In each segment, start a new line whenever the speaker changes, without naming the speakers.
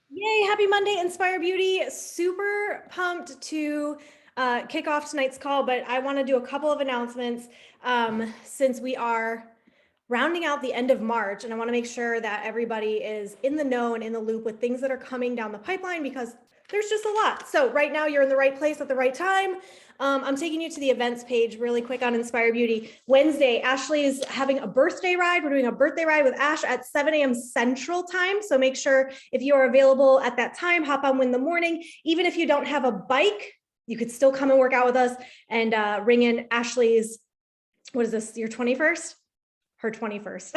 Yay, happy Monday, Inspire Beauty. Super pumped to kick off tonight's call, but I want to do a couple of announcements since we are rounding out the end of March, and I want to make sure that everybody is in the know and in the loop with things that are coming down the pipeline because there's just a lot. So right now you're in the right place at the right time. I'm taking you to the events page really quick on Inspire Beauty. Wednesday, Ashley is having a birthday ride. We're doing a birthday ride with Ash at 7 a.m. Central Time. So make sure if you are available at that time, hop on in the morning. Even if you don't have a bike, you could still come and work out with us and ring in Ashley's, what is this, your 21st? Her 21st.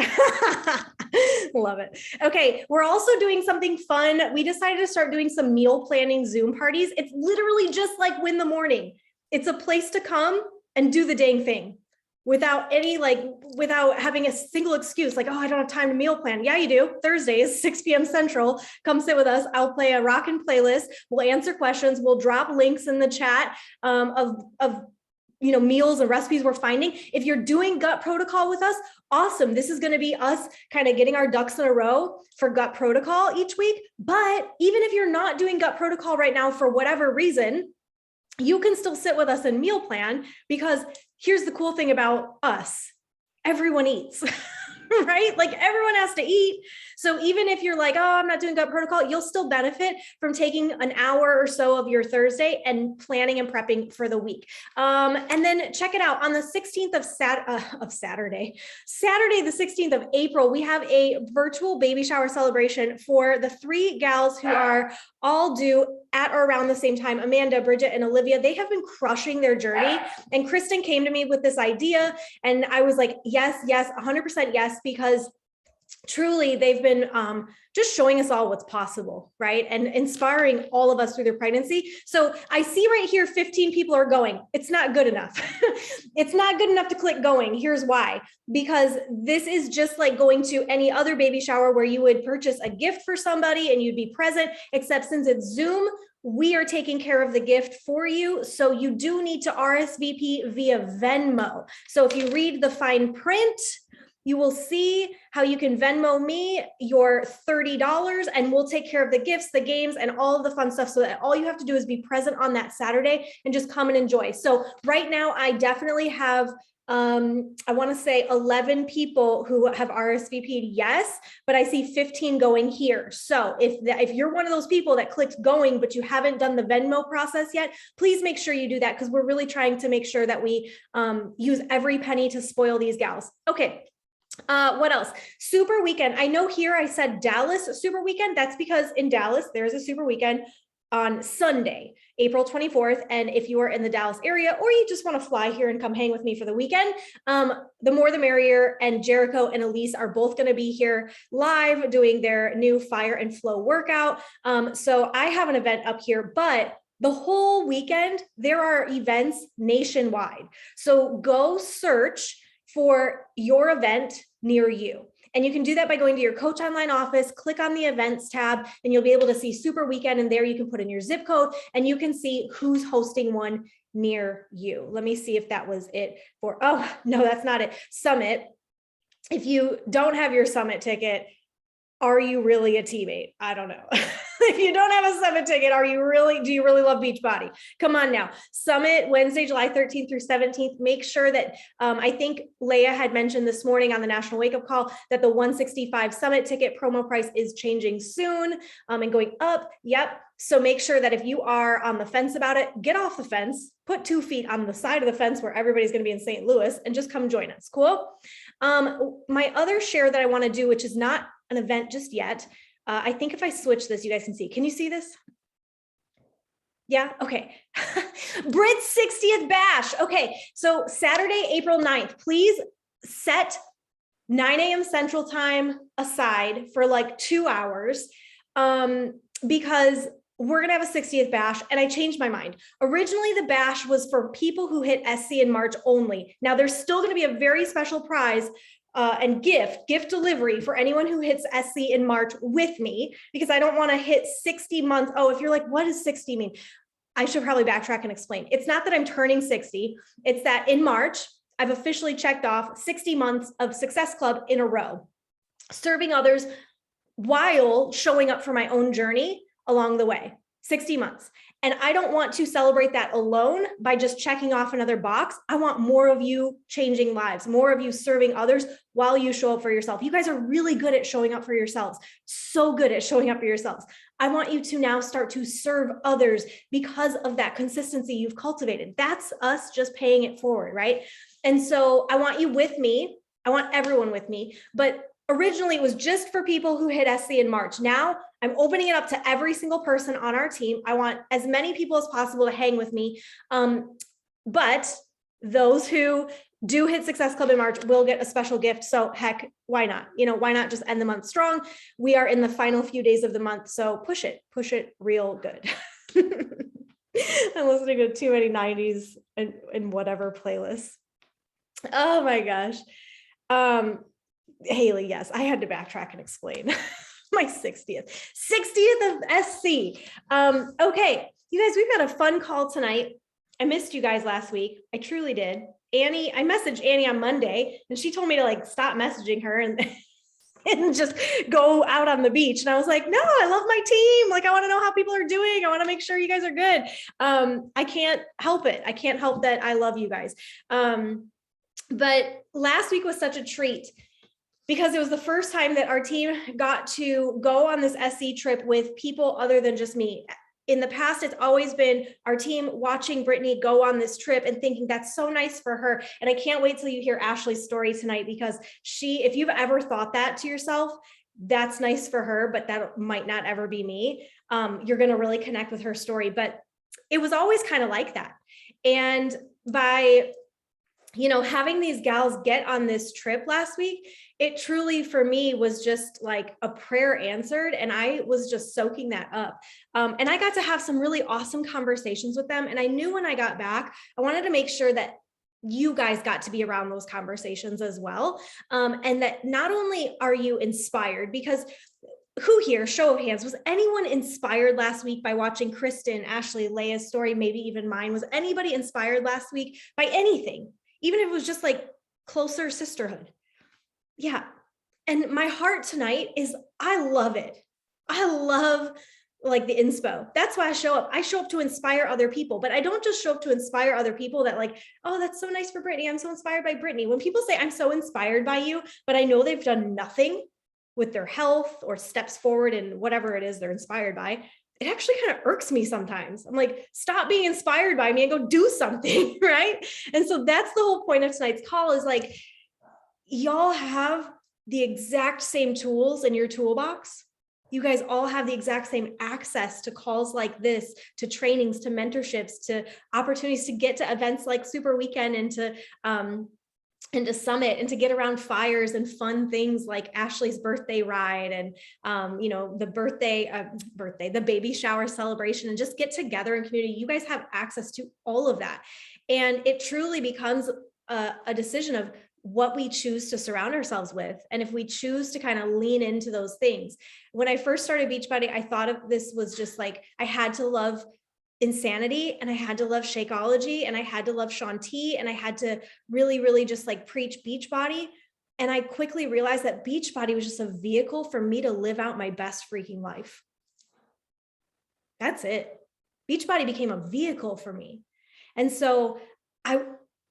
Love it. Okay, we're also doing something fun. We decided to start doing some meal planning Zoom parties. It's literally just like Win the Morning. It's a place to come and do the dang thing without having a single excuse like, oh, I don't have time to meal plan. Yeah, you do. Thursdays, 6 p.m. Central. Come sit with us. I'll play a rockin' playlist. We'll answer questions. We'll drop links in the chat of meals and recipes we're finding. If you're doing gut protocol with us, awesome. This is going to be us kind of getting our ducks in a row for gut protocol each week. But even if you're not doing gut protocol right now for whatever reason, you can still sit with us and meal plan, because here's the cool thing about us. Everyone eats. Right? Like everyone has to eat. So even if you're like, oh, I'm not doing gut protocol, you'll still benefit from taking an hour or so of your Thursday and planning and prepping for the week. And then check it out on the 16th of Saturday, the 16th of April, we have a virtual baby shower celebration for the 3 gals who are all due at or around the same time. Amanda, Bridget, and Olivia, they have been crushing their journey. And Kristen came to me with this idea and I was like, yes, 100% yes, because truly they've been just showing us all what's possible, right? And inspiring all of us through their pregnancy. So I see right here, 15 people are going. It's not good enough. It's not good enough to click going. Here's why. Because this is just like going to any other baby shower where you would purchase a gift for somebody and you'd be present, except since it's Zoom, we are taking care of the gift for you. So you do need to RSVP via Venmo. So if you read the fine print, you will see how you can Venmo me your $30 and we'll take care of the gifts, the games, and all of the fun stuff, so that all you have to do is be present on that Saturday and just come and enjoy. So right now I definitely have, I want to say 11 people who have RSVP'd yes, but I see 15 going here. So if you're one of those people that clicked going, but you haven't done the Venmo process yet, please make sure you do that, because we're really trying to make sure that we use every penny to spoil these gals. Okay. What else? Super weekend. I know here I said Dallas super weekend. That's because in Dallas, there's a super weekend on Sunday, April 24th. And if you are in the Dallas area, or you just want to fly here and come hang with me for the weekend, the more the merrier. And Jericho and Elise are both going to be here live doing their new Fire and Flow workout. So I have an event up here, but the whole weekend, there are events nationwide. So go search for your event near you. And you can do that by going to your Coach Online office, click on the events tab, and you'll be able to see Super Weekend. And there you can put in your zip code and you can see who's hosting one near you. Let me see if that was it for, oh, no, that's not it. Summit. If you don't have your Summit ticket, are you really a teammate? I don't know. If you don't have a Summit ticket, do you really love Beachbody? Come on now. Summit, Wednesday, July 13th through 17th. Make sure that, I think Leah had mentioned this morning on the National Wake Up Call that the 165 Summit ticket promo price is changing soon and going up. Yep. So make sure that if you are on the fence about it, get off the fence, put 2 feet on the side of the fence where everybody's going to be in St. Louis, and just come join us. Cool. My other share that I want to do, which is not an event just yet, I think if I switch this, you guys can see. Can you see this? Yeah, okay. Brit's 60th bash. Okay, so Saturday, April 9th, please set 9 a.m. Central Time aside for like 2 hours because we're gonna have a 60th bash, and I changed my mind. Originally, the bash was for people who hit SC in March only. Now there's still gonna be a very special prize and gift delivery for anyone who hits SC in March with me, because I don't want to hit 60 months. Oh, if you're like, what does 60 mean? I should probably backtrack and explain. It's not that I'm turning 60. It's that in March, I've officially checked off 60 months of Success Club in a row, serving others while showing up for my own journey along the way, 60 months. And I don't want to celebrate that alone by just checking off another box. I want more of you changing lives, more of you serving others while you show up for yourself. You guys are really good at showing up for yourselves, so good at showing up for yourselves. I want you to now start to serve others because of that consistency you've cultivated. That's us just paying it forward, right? And so I want you with me. I want everyone with me, but originally it was just for people who hit SC in March. Now I'm opening it up to every single person on our team. I want as many people as possible to hang with me. But those who do hit Success Club in March will get a special gift. So heck, why not? Why not just end the month strong? We are in the final few days of the month. So push it real good. I'm listening to too many 90s and whatever playlists. Oh my gosh. Haley, yes, I had to backtrack and explain my 60th of SC. Okay, you guys, we've got a fun call tonight. I missed you guys last week. I truly did. Annie, I messaged Annie on Monday and she told me to stop messaging her and just go out on the beach. And I was like, no, I love my team. I want to know how people are doing. I want to make sure you guys are good. I can't help it. I can't help that I love you guys. But last week was such a treat because it was the first time that our team got to go on this SC trip with people other than just me. In the past, it's always been our team watching Brittany go on this trip and thinking that's so nice for her. And I can't wait till you hear Ashley's story tonight, because if you've ever thought that to yourself, that's nice for her, but that might not ever be me. You're going to really connect with her story, but it was always kind of like that. And by having these gals get on this trip last week, it truly for me was just like a prayer answered. And I was just soaking that up. And I got to have some really awesome conversations with them. And I knew when I got back, I wanted to make sure that you guys got to be around those conversations as well. And that not only are you inspired, because who here, show of hands, was anyone inspired last week by watching Kristen, Ashley, Leia's story, maybe even mine? Was anybody inspired last week by anything? Even if it was just closer sisterhood. Yeah. And my heart tonight is, I love it. I love the INSPO. That's why I show up. I show up to inspire other people, but I don't just show up to inspire other people that oh, that's so nice for Brittany. I'm so inspired by Brittany. When people say I'm so inspired by you, but I know they've done nothing with their health or steps forward in whatever it is they're inspired by, it actually kind of irks me sometimes. I'm like, stop being inspired by me and go do something, right? And so that's the whole point of tonight's call is y'all have the exact same tools in your toolbox. You guys all have the exact same access to calls like this, to trainings, to mentorships, to opportunities to get to events like Super Weekend and to Summit, and to get around fires and fun things like Ashley's birthday ride and, the baby shower celebration, and just get together in community. You guys have access to all of that. And it truly becomes a decision of what we choose to surround ourselves with. And if we choose to kind of lean into those things. When I first started Beachbody, I thought of this was just I had to love Insanity, and I had to love Shakeology, and I had to love Shaun T, and I had to really, really just preach Beachbody. And I quickly realized that Beachbody was just a vehicle for me to live out my best freaking life. That's it. Beachbody became a vehicle for me. And so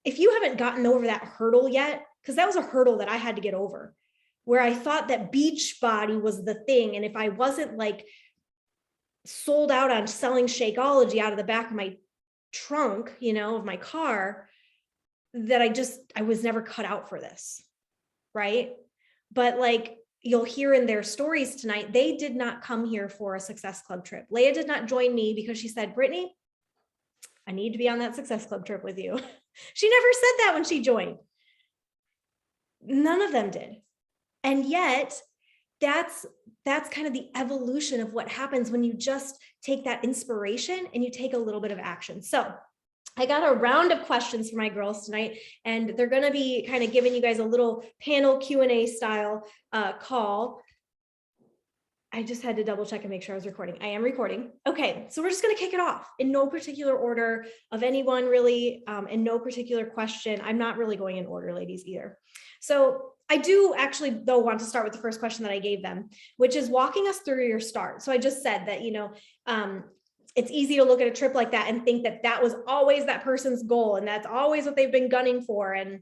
if you haven't gotten over that hurdle yet, because that was a hurdle that I had to get over, where I thought that Beachbody was the thing. And if I wasn't sold out on selling Shakeology out of the back of my trunk, of my car, that I was never cut out for this. Right. But you'll hear in their stories tonight, they did not come here for a Success Club trip. Leia did not join me because she said, Brittany, I need to be on that Success Club trip with you. She never said that when she joined. None of them did. And yet that's kind of the evolution of what happens when you just take that inspiration and you take a little bit of action. So I got a round of questions for my girls tonight, and they're going to be kind of giving you guys a little panel Q&A style call. I just had to double check and make sure I was recording. I am recording. Okay, so we're just going to kick it off in no particular order of anyone really, in no particular question. I'm not really going in order, ladies, either. So I do actually, though, want to start with the first question that I gave them, which is walking us through your start. So I just said that, it's easy to look at a trip like that and think that that was always that person's goal and that's always what they've been gunning for. And,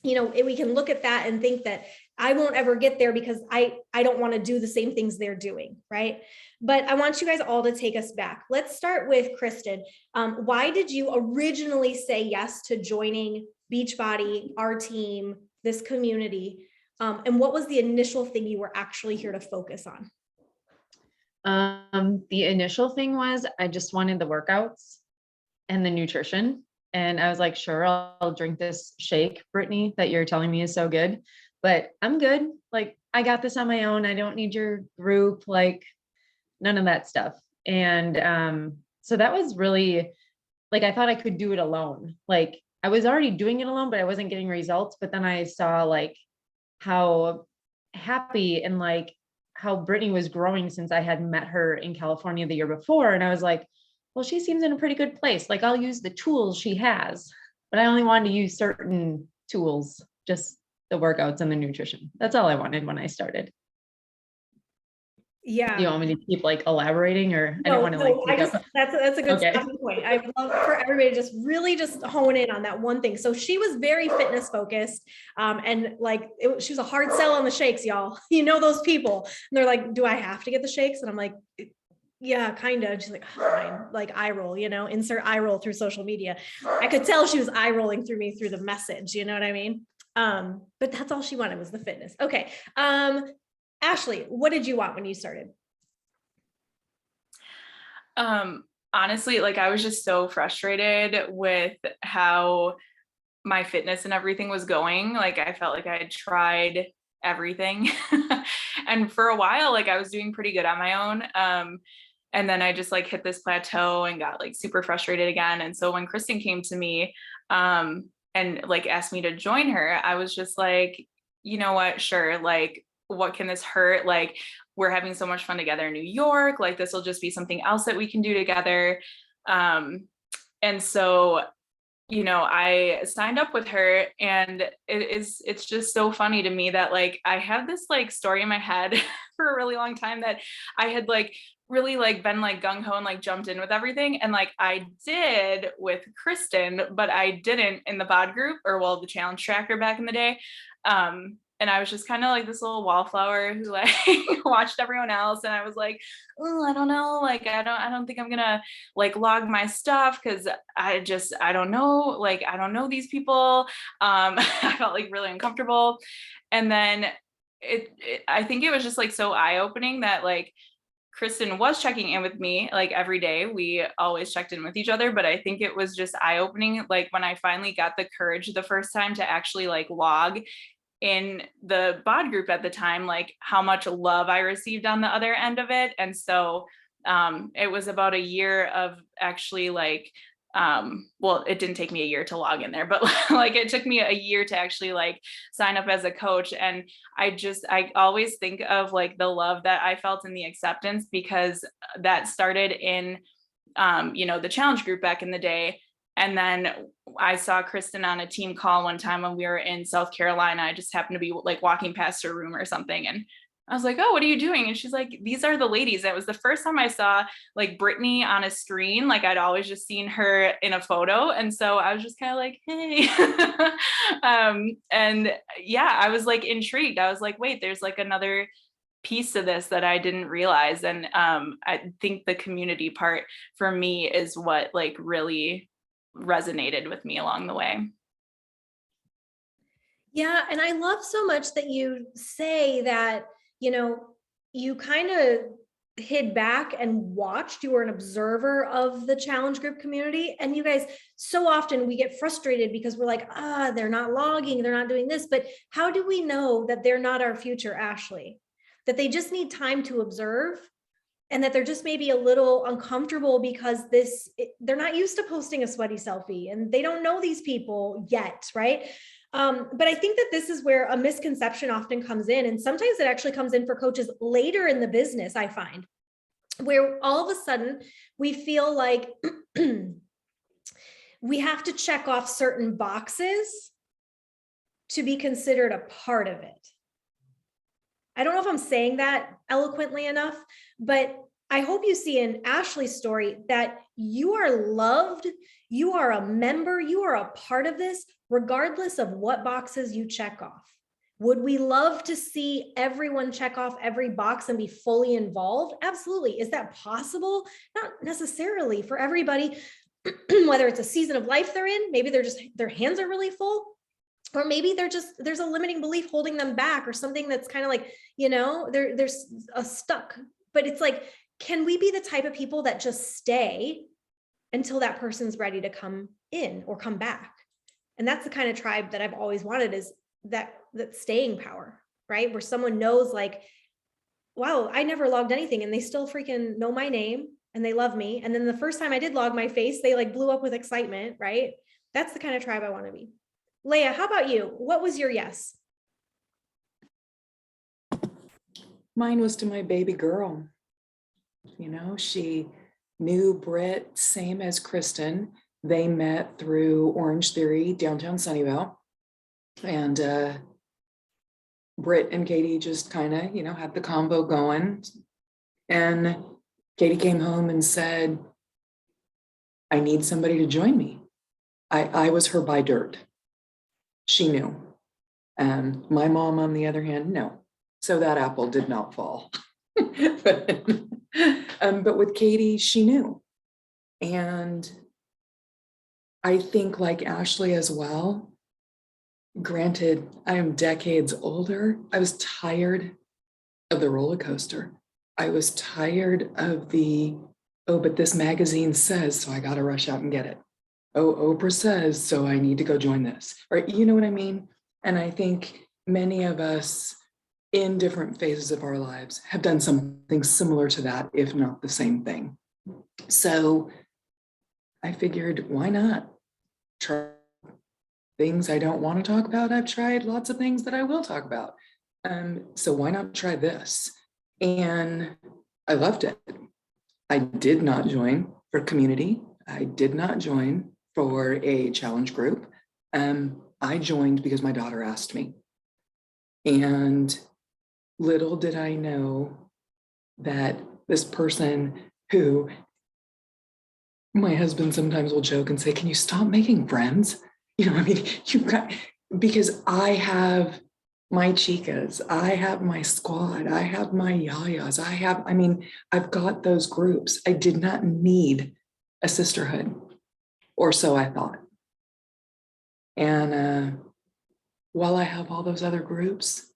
we can look at that and think that I won't ever get there because I don't want to do the same things they're doing, right? But I want you guys all to take us back. Let's start with Kristen. Why did you originally say yes to joining Beachbody, our team, this community? And what was the initial thing you were actually here to focus on?
The initial thing was I just wanted the workouts and the nutrition. And I was like, sure, I'll drink this shake, Brittany, that you're telling me is so good, but I'm good. Like, I got this on my own. I don't need your group, like none of that stuff. And so that was really like, I thought I could do it alone. Like, I was already doing it alone, but I wasn't getting results. But then I saw like how happy and like how Brittany was growing since I had met her in California the year before. And I was like, well, she seems in a pretty good place. Like, I'll use the tools she has, but I only wanted to use certain tools, just the workouts and the nutrition. That's all I wanted when I started.
Yeah.
Do you want me to keep like elaborating, or I
No,
don't want to like,
that's a good
okay.
stopping point. I would love for everybody to just really just hone in on that one thing. So she was very fitness focused. And like, she was a hard sell on the shakes, y'all. Those people, and they're like, do I have to get the shakes? And I'm like, yeah, kind of. She's like, oh, fine. Like eye roll, insert eye roll through social media. I could tell she was eye rolling through me through the message. You know what I mean? But that's all she wanted was the fitness. Okay. Ashley, what did you want when you started?
Honestly, like I was just so frustrated with how my fitness and everything was going. Like I felt like I had tried everything. And for a while, like I was doing pretty good on my own. And then I just like hit this plateau and got like super frustrated again. And so when Kristen came to me, and like asked me to join her, I was just like, you know what, sure. Like, what can this hurt? Like, we're having so much fun together in New York. Like, this will just be something else that we can do together. And so, I signed up with her, and it's just so funny to me that like, I have this like story in my head for a really long time that I had like really like been like gung-ho and like jumped in with everything. And like I did with Kristen, but I didn't in the bod group, or well, the challenge tracker back in the day. And I was just kind of like this little wallflower who like watched everyone else. And I was like, oh, I don't know. Like, I don't think I'm gonna like log my stuff, because I don't know. Like, I don't know these people. I felt like really uncomfortable. And then I think it was just like so eye-opening that like Kristen was checking in with me like every day. We always checked in with each other, but I think it was just eye-opening. Like when I finally got the courage the first time to actually like log in the bod group at the time, like how much love I received on the other end of it. And so it was about a year of actually like, well, it didn't take me a year to log in there, but like it took me a year to actually like sign up as a coach. And I always think of like the love that I felt in the acceptance, because that started in, the challenge group back in the day. And then I saw Kristen on a team call one time when we were in South Carolina. I just happened to be like walking past her room or something. And I was like, oh, what are you doing? And she's like, these are the ladies. That was the first time I saw like Brittany on a screen. Like I'd always just seen her in a photo. And so I was just kind of like, hey. And yeah, I was like intrigued. I was like, wait, there's like another piece to this that I didn't realize. And I think the community part for me is what like really resonated with me along the way.
Yeah. And I love so much that you say that, you kind of hid back and watched. You were an observer of the challenge group community. And you guys, so often we get frustrated because we're like, they're not logging, they're not doing this. But how do we know that they're not our future, Ashley? That they just need time to observe, and that they're just maybe a little uncomfortable because they're not used to posting a sweaty selfie and they don't know these people yet, right? But I think that this is where a misconception often comes in. And sometimes it actually comes in for coaches later in the business, I find, where all of a sudden we feel like we have to check off certain boxes to be considered a part of it. I don't know if I'm saying that eloquently enough, but I hope you see in Ashley's story that you are loved, you are a member, you are a part of this, regardless of what boxes you check off. Would we love to see everyone check off every box and be fully involved? Absolutely. Is that possible? Not necessarily for everybody, whether it's a season of life they're in, maybe their hands are really full, or maybe there's a limiting belief holding them back, or something that's kind of like, there's a stuck. But it's like, can we be the type of people that just stay until that person's ready to come in or come back? And that's the kind of tribe that I've always wanted, is that staying power, right? Where someone knows like, wow, I never logged anything and they still freaking know my name and they love me. And then the first time I did log my face, they like blew up with excitement, right? That's the kind of tribe I want to be. Leah, how about you? What was your yes?
Mine was to my baby girl. She knew Britt, same as Kristen. They met through Orange Theory, downtown Sunnyvale. And Britt and Katie just kind of, had the combo going. And Katie came home and said, I need somebody to join me. I was her by dirt. She knew. And my mom, on the other hand, no. So that apple did not fall. But with Katie, she knew. And I think like Ashley as well, granted, I am decades older. I was tired of the roller coaster. I was tired of but this magazine says, so I got to rush out and get it. Oh, Oprah says, so I need to go join this. Or you know what I mean? And I think many of us in different phases of our lives have done something similar to that, if not the same thing. So I figured, why not try things I don't want to talk about? I've tried lots of things that I will talk about. So why not try this? And I loved it. I did not join for community. I did not join for a challenge group. I joined because my daughter asked me. And little did I know that this person who my husband sometimes will joke and say, can you stop making friends? Because I have my chicas, I have my squad, I have my yayas, I've got those groups. I did not need a sisterhood, or so I thought. And while I have all those other groups,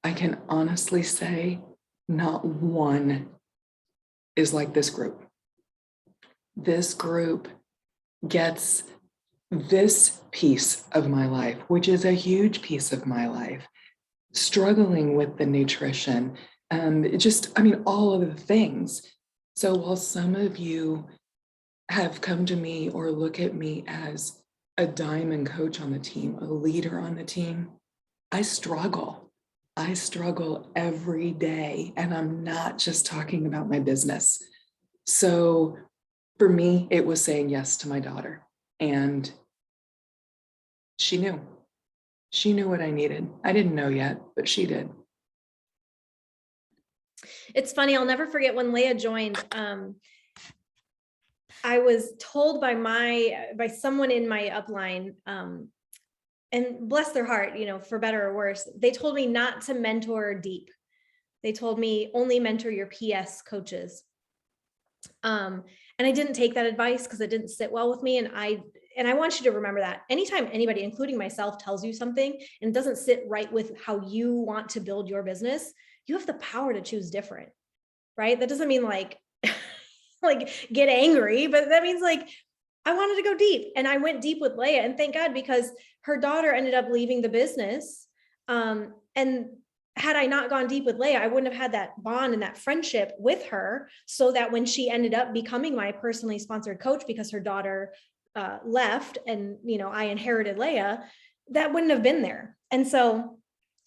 I can honestly say not one is like this group. This group gets this piece of my life, which is a huge piece of my life, struggling with the nutrition, all of the things. So while some of you have come to me or look at me as a diamond coach on the team, a leader on the team, I struggle. I struggle every day, and I'm not just talking about my business. So for me, it was saying yes to my daughter, and she knew. She knew what I needed. I didn't know yet, but she did.
It's funny, I'll never forget when Leah joined. I was told by someone in my upline, and bless their heart, for better or worse, they told me not to mentor deep. They told me only mentor your PS coaches. And I didn't take that advice because it didn't sit well with me. And I want you to remember that anytime anybody, including myself, tells you something and it doesn't sit right with how you want to build your business, you have the power to choose different, right? That doesn't mean like get angry, but that means like, I wanted to go deep, and I went deep with Leah, and thank God, because her daughter ended up leaving the business. And had I not gone deep with Leah, I wouldn't have had that bond and that friendship with her, so that when she ended up becoming my personally sponsored coach, because her daughter left and, I inherited Leah, that wouldn't have been there. And so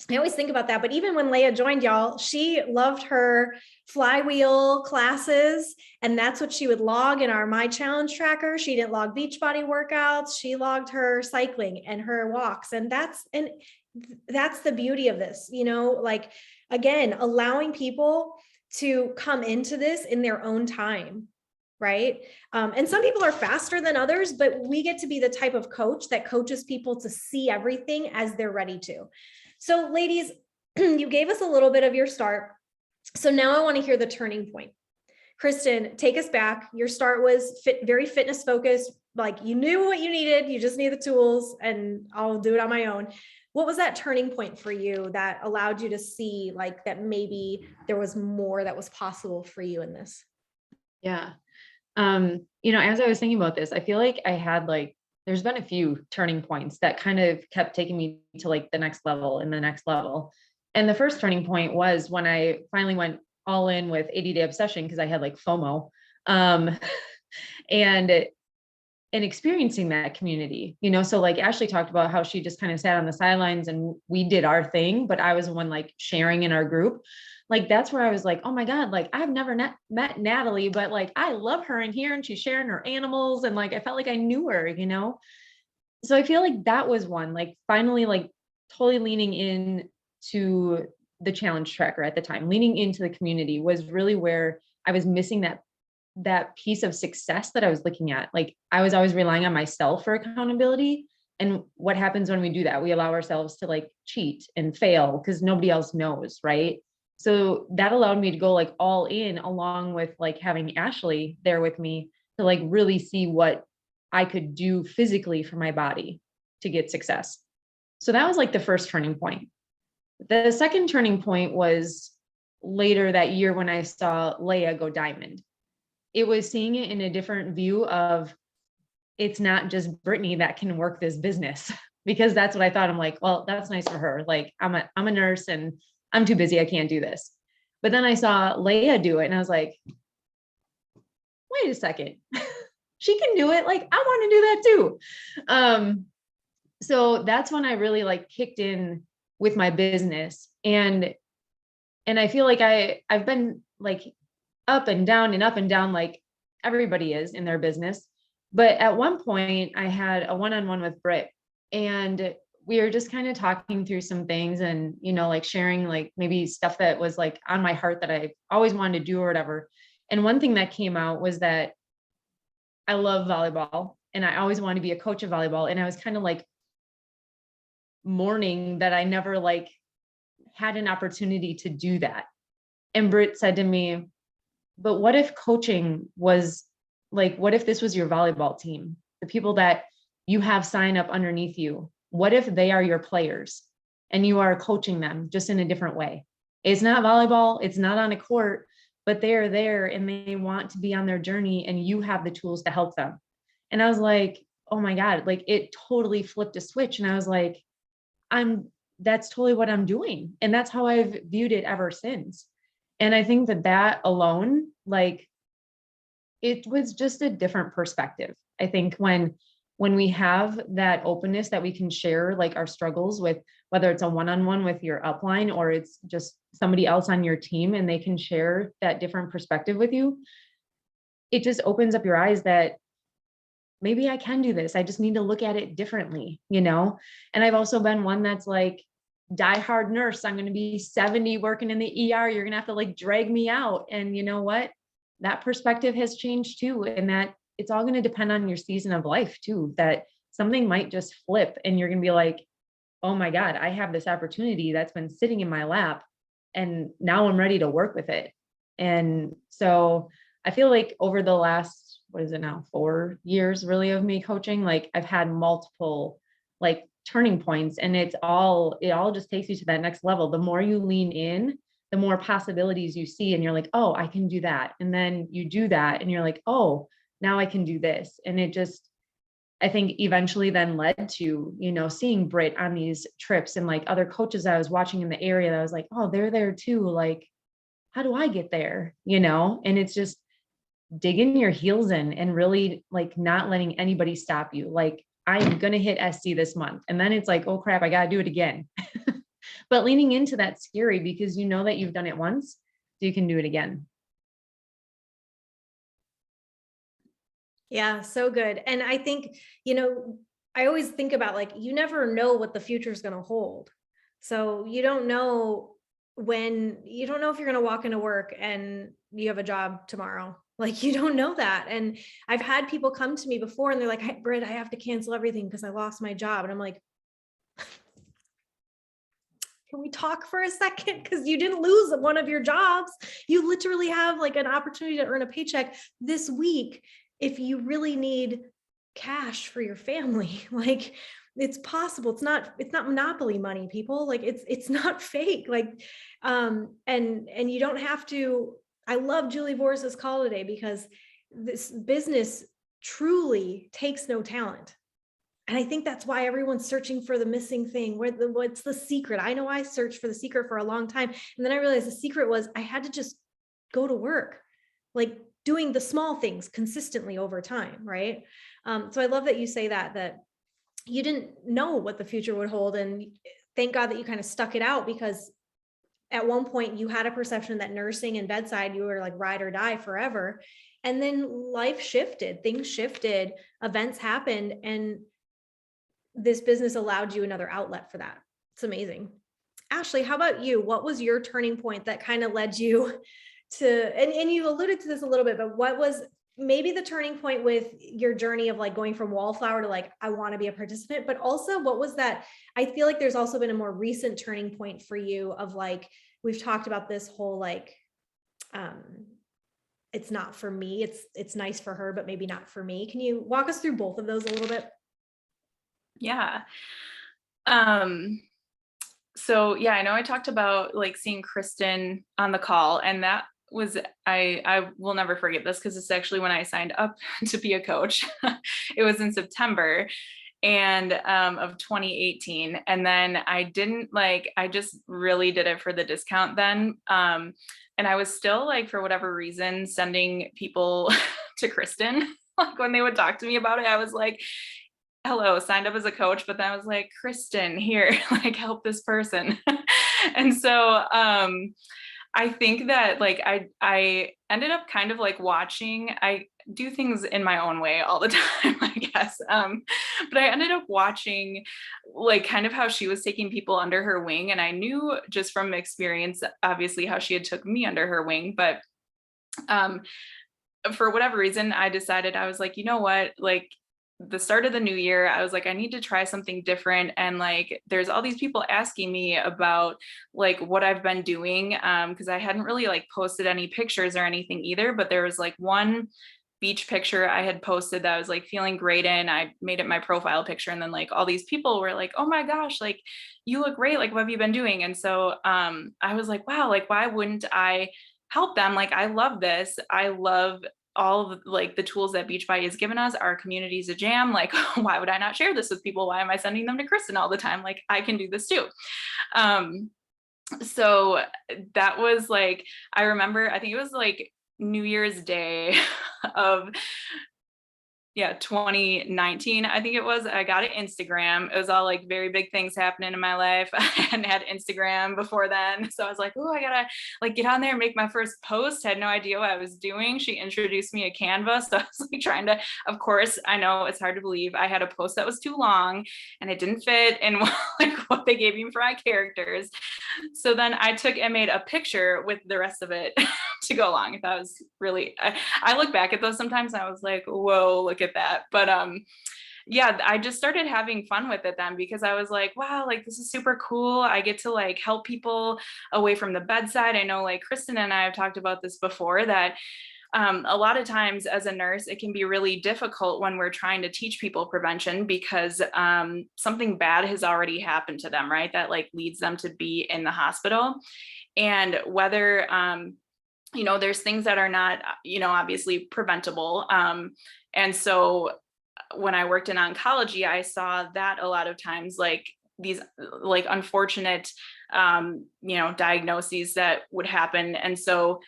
I always think about that. But even when Leah joined, y'all, she loved her flywheel classes. And that's what she would log in our My Challenge tracker. She didn't log Beachbody workouts. She logged her cycling and her walks. And that's the beauty of this, you know, like, again, allowing people to come into this in their own time. Right. And some people are faster than others, but we get to be the type of coach that coaches people to see everything as they're ready to. So ladies, you gave us a little bit of your start. So now I want to hear the turning point. Kristen, take us back. Your start was very fitness focused. Like you knew what you needed. You just need the tools and I'll do it on my own. What was that turning point for you that allowed you to see like that maybe there was more that was possible for you in this?
Yeah. You know, as I was thinking about this, I feel like I had like, there's been a few turning points that kind of kept taking me to like the next level and the next level. And the first turning point was when I finally went all in with 80-day obsession because I had like FOMO, and experiencing that community, you know, so like Ashley talked about how she just kind of sat on the sidelines and we did our thing, but I was the one like sharing in our group. Like, that's where I was like, oh my God, like I've never met Natalie, but like, I love her in here and she's sharing her animals. And like, I felt like I knew her, you know? So I feel like that was one, like finally, like totally leaning in to the challenge tracker at the time, leaning into the community was really where I was missing that piece of success that I was looking at. Like I was always relying on myself for accountability. And what happens when we do that? We allow ourselves to like cheat and fail because nobody else knows, right? So that allowed me to go like all in along with like having Ashley there with me to like really see what I could do physically for my body to get success. So that was like the first turning point. The second turning point was later that year when I saw Leah go diamond. It was seeing it in a different view of it's not just Brittany that can work this business because that's what I thought. I'm like, well, that's nice for her. Like I'm a nurse and I'm too busy. I can't do this. But then I saw Leah do it and I was like, wait a second, she can do it. Like I want to do that too. So that's when I really like kicked in with my business. And I feel like I've been like up and down like everybody is in their business. But at one point I had a one-on-one with Britt and we were just kind of talking through some things and, you know, like sharing like maybe stuff that was like on my heart that I always wanted to do or whatever. And one thing that came out was that I love volleyball and I always wanted to be a coach of volleyball. And I was kind of like mourning that I never like had an opportunity to do that. And Britt said to me, but what if coaching was like, what if this was your volleyball team? The people that you have sign up underneath you, what if they are your players and you are coaching them just in a different way? It's not volleyball, it's not on a court, but they are there and they want to be on their journey and you have the tools to help them. And I was like, oh my God, like it totally flipped a switch. And I was like, that's totally what I'm doing. And that's how I've viewed it ever since. And I think that alone, like it was just a different perspective. I think when we have that openness that we can share like our struggles with, whether it's a one-on-one with your upline or it's just somebody else on your team and they can share that different perspective with you, it just opens up your eyes that maybe I can do this. I just need to look at it differently, you know? And I've also been one that's like, diehard nurse. I'm going to be 70 working in the ER. You're going to have to like drag me out. And you know what? That perspective has changed too. And that it's all going to depend on your season of life too, that something might just flip and you're going to be like, oh my God, I have this opportunity that's been sitting in my lap and now I'm ready to work with it. And so I feel like over the last, what is it now, 4 years really of me coaching, like I've had multiple like turning points and it all just takes you to that next level. The more you lean in, the more possibilities you see and you're like, oh, I can do that. And then you do that and you're like, oh, now I can do this. And it just, I think eventually then led to, you know, seeing Britt on these trips and like other coaches I was watching in the area that I was like, oh, they're there too. Like, how do I get there? You know? And it's just digging your heels in and really like not letting anybody stop you. Like, I'm going to hit SC this month. And then it's like, oh crap, I got to do it again. But leaning into that's scary because you know that you've done it once, so you can do it again.
Yeah, so good. And I think, I always think about like, you never know what the future is going to hold. So you don't know you don't know if you're going to walk into work and you have a job tomorrow. Like, you don't know that. And I've had people come to me before and they're like, hey, Britt, I have to cancel everything because I lost my job. And I'm like, can we talk for a second? Because you didn't lose one of your jobs. You literally have like an opportunity to earn a paycheck this week if you really need cash for your family. Like, it's possible. It's not monopoly money, people. Like, it's not fake. Like, and you don't have to. I love Julie Boris's call today because this business truly takes no talent. And I think that's why everyone's searching for the missing thing. What's the secret? I know I searched for the secret for a long time. And then I realized the secret was I had to just go to work, like doing the small things consistently over time. Right. So I love that you say that you didn't know what the future would hold. And thank God that you kind of stuck it out, because at one point you had a perception that nursing and bedside, you were like ride or die forever. And then life shifted, things shifted, events happened, and this business allowed you another outlet for that. It's amazing. Ashley, how about you? What was your turning point that kind of led you to, and you alluded to this a little bit, but what was maybe the turning point with your journey of like going from wallflower to like, I want to be a participant, but also what was that? I feel like there's also been a more recent turning point for you of like, we've talked about this whole like, it's not for me. It's nice for her, but maybe not for me. Can you walk us through both of those a little bit?
Yeah. So yeah, I know I talked about like seeing Kristen on the call, and that was, I will never forget this because it's actually when I signed up to be a coach. It was in September of 2018. And then I just really did it for the discount then. And I was still like, for whatever reason, sending people to Kristen. Like when they would talk to me about it, I was like, hello, signed up as a coach, but then I was like, Kristen, here, like help this person. And so I think that like I ended up kind of like watching, I do things in my own way all the time, I guess. But I ended up watching like kind of how she was taking people under her wing. And I knew just from experience, obviously, how she had took me under her wing. But for whatever reason, I decided, I was like, you know what, like the start of the new year, I was like, I need to try something different. And like, there's all these people asking me about like what I've been doing. Cause I hadn't really like posted any pictures or anything either, but there was like one beach picture I had posted that I was like feeling great in. I made it my profile picture. And then like all these people were like, oh my gosh, like you look great. Like, what have you been doing? And so I was like, wow, like why wouldn't I help them? Like, I love this. I love all of like the tools that Beachbody has given us. Our community is a jam. Like, why would I not share this with people? Why am I sending them to Kristen all the time? Like, I can do this too. So that was like, I remember, I think it was like New Year's Day of 2019, I think it was. I got an Instagram. It was all like very big things happening in my life. I hadn't had Instagram before then. So I was like, oh, I gotta like get on there and make my first post. Had no idea what I was doing. She introduced me to Canva. So I was like trying to, of course, I know it's hard to believe, I had a post that was too long and it didn't fit in like what they gave me for my characters. So then I took and made a picture with the rest of it to go along. That was really, I look back at those sometimes and I was like, whoa, look at that. But yeah, I just started having fun with it then, because I was like, wow, like this is super cool. I get to like help people away from the bedside. I know like Kristen and I have talked about this before, that a lot of times as a nurse, it can be really difficult when we're trying to teach people prevention, because something bad has already happened to them, right? That like leads them to be in the hospital. And whether there's things that are not, obviously preventable. And so when I worked in oncology, I saw that a lot of times, like these like unfortunate, diagnoses that would happen. And so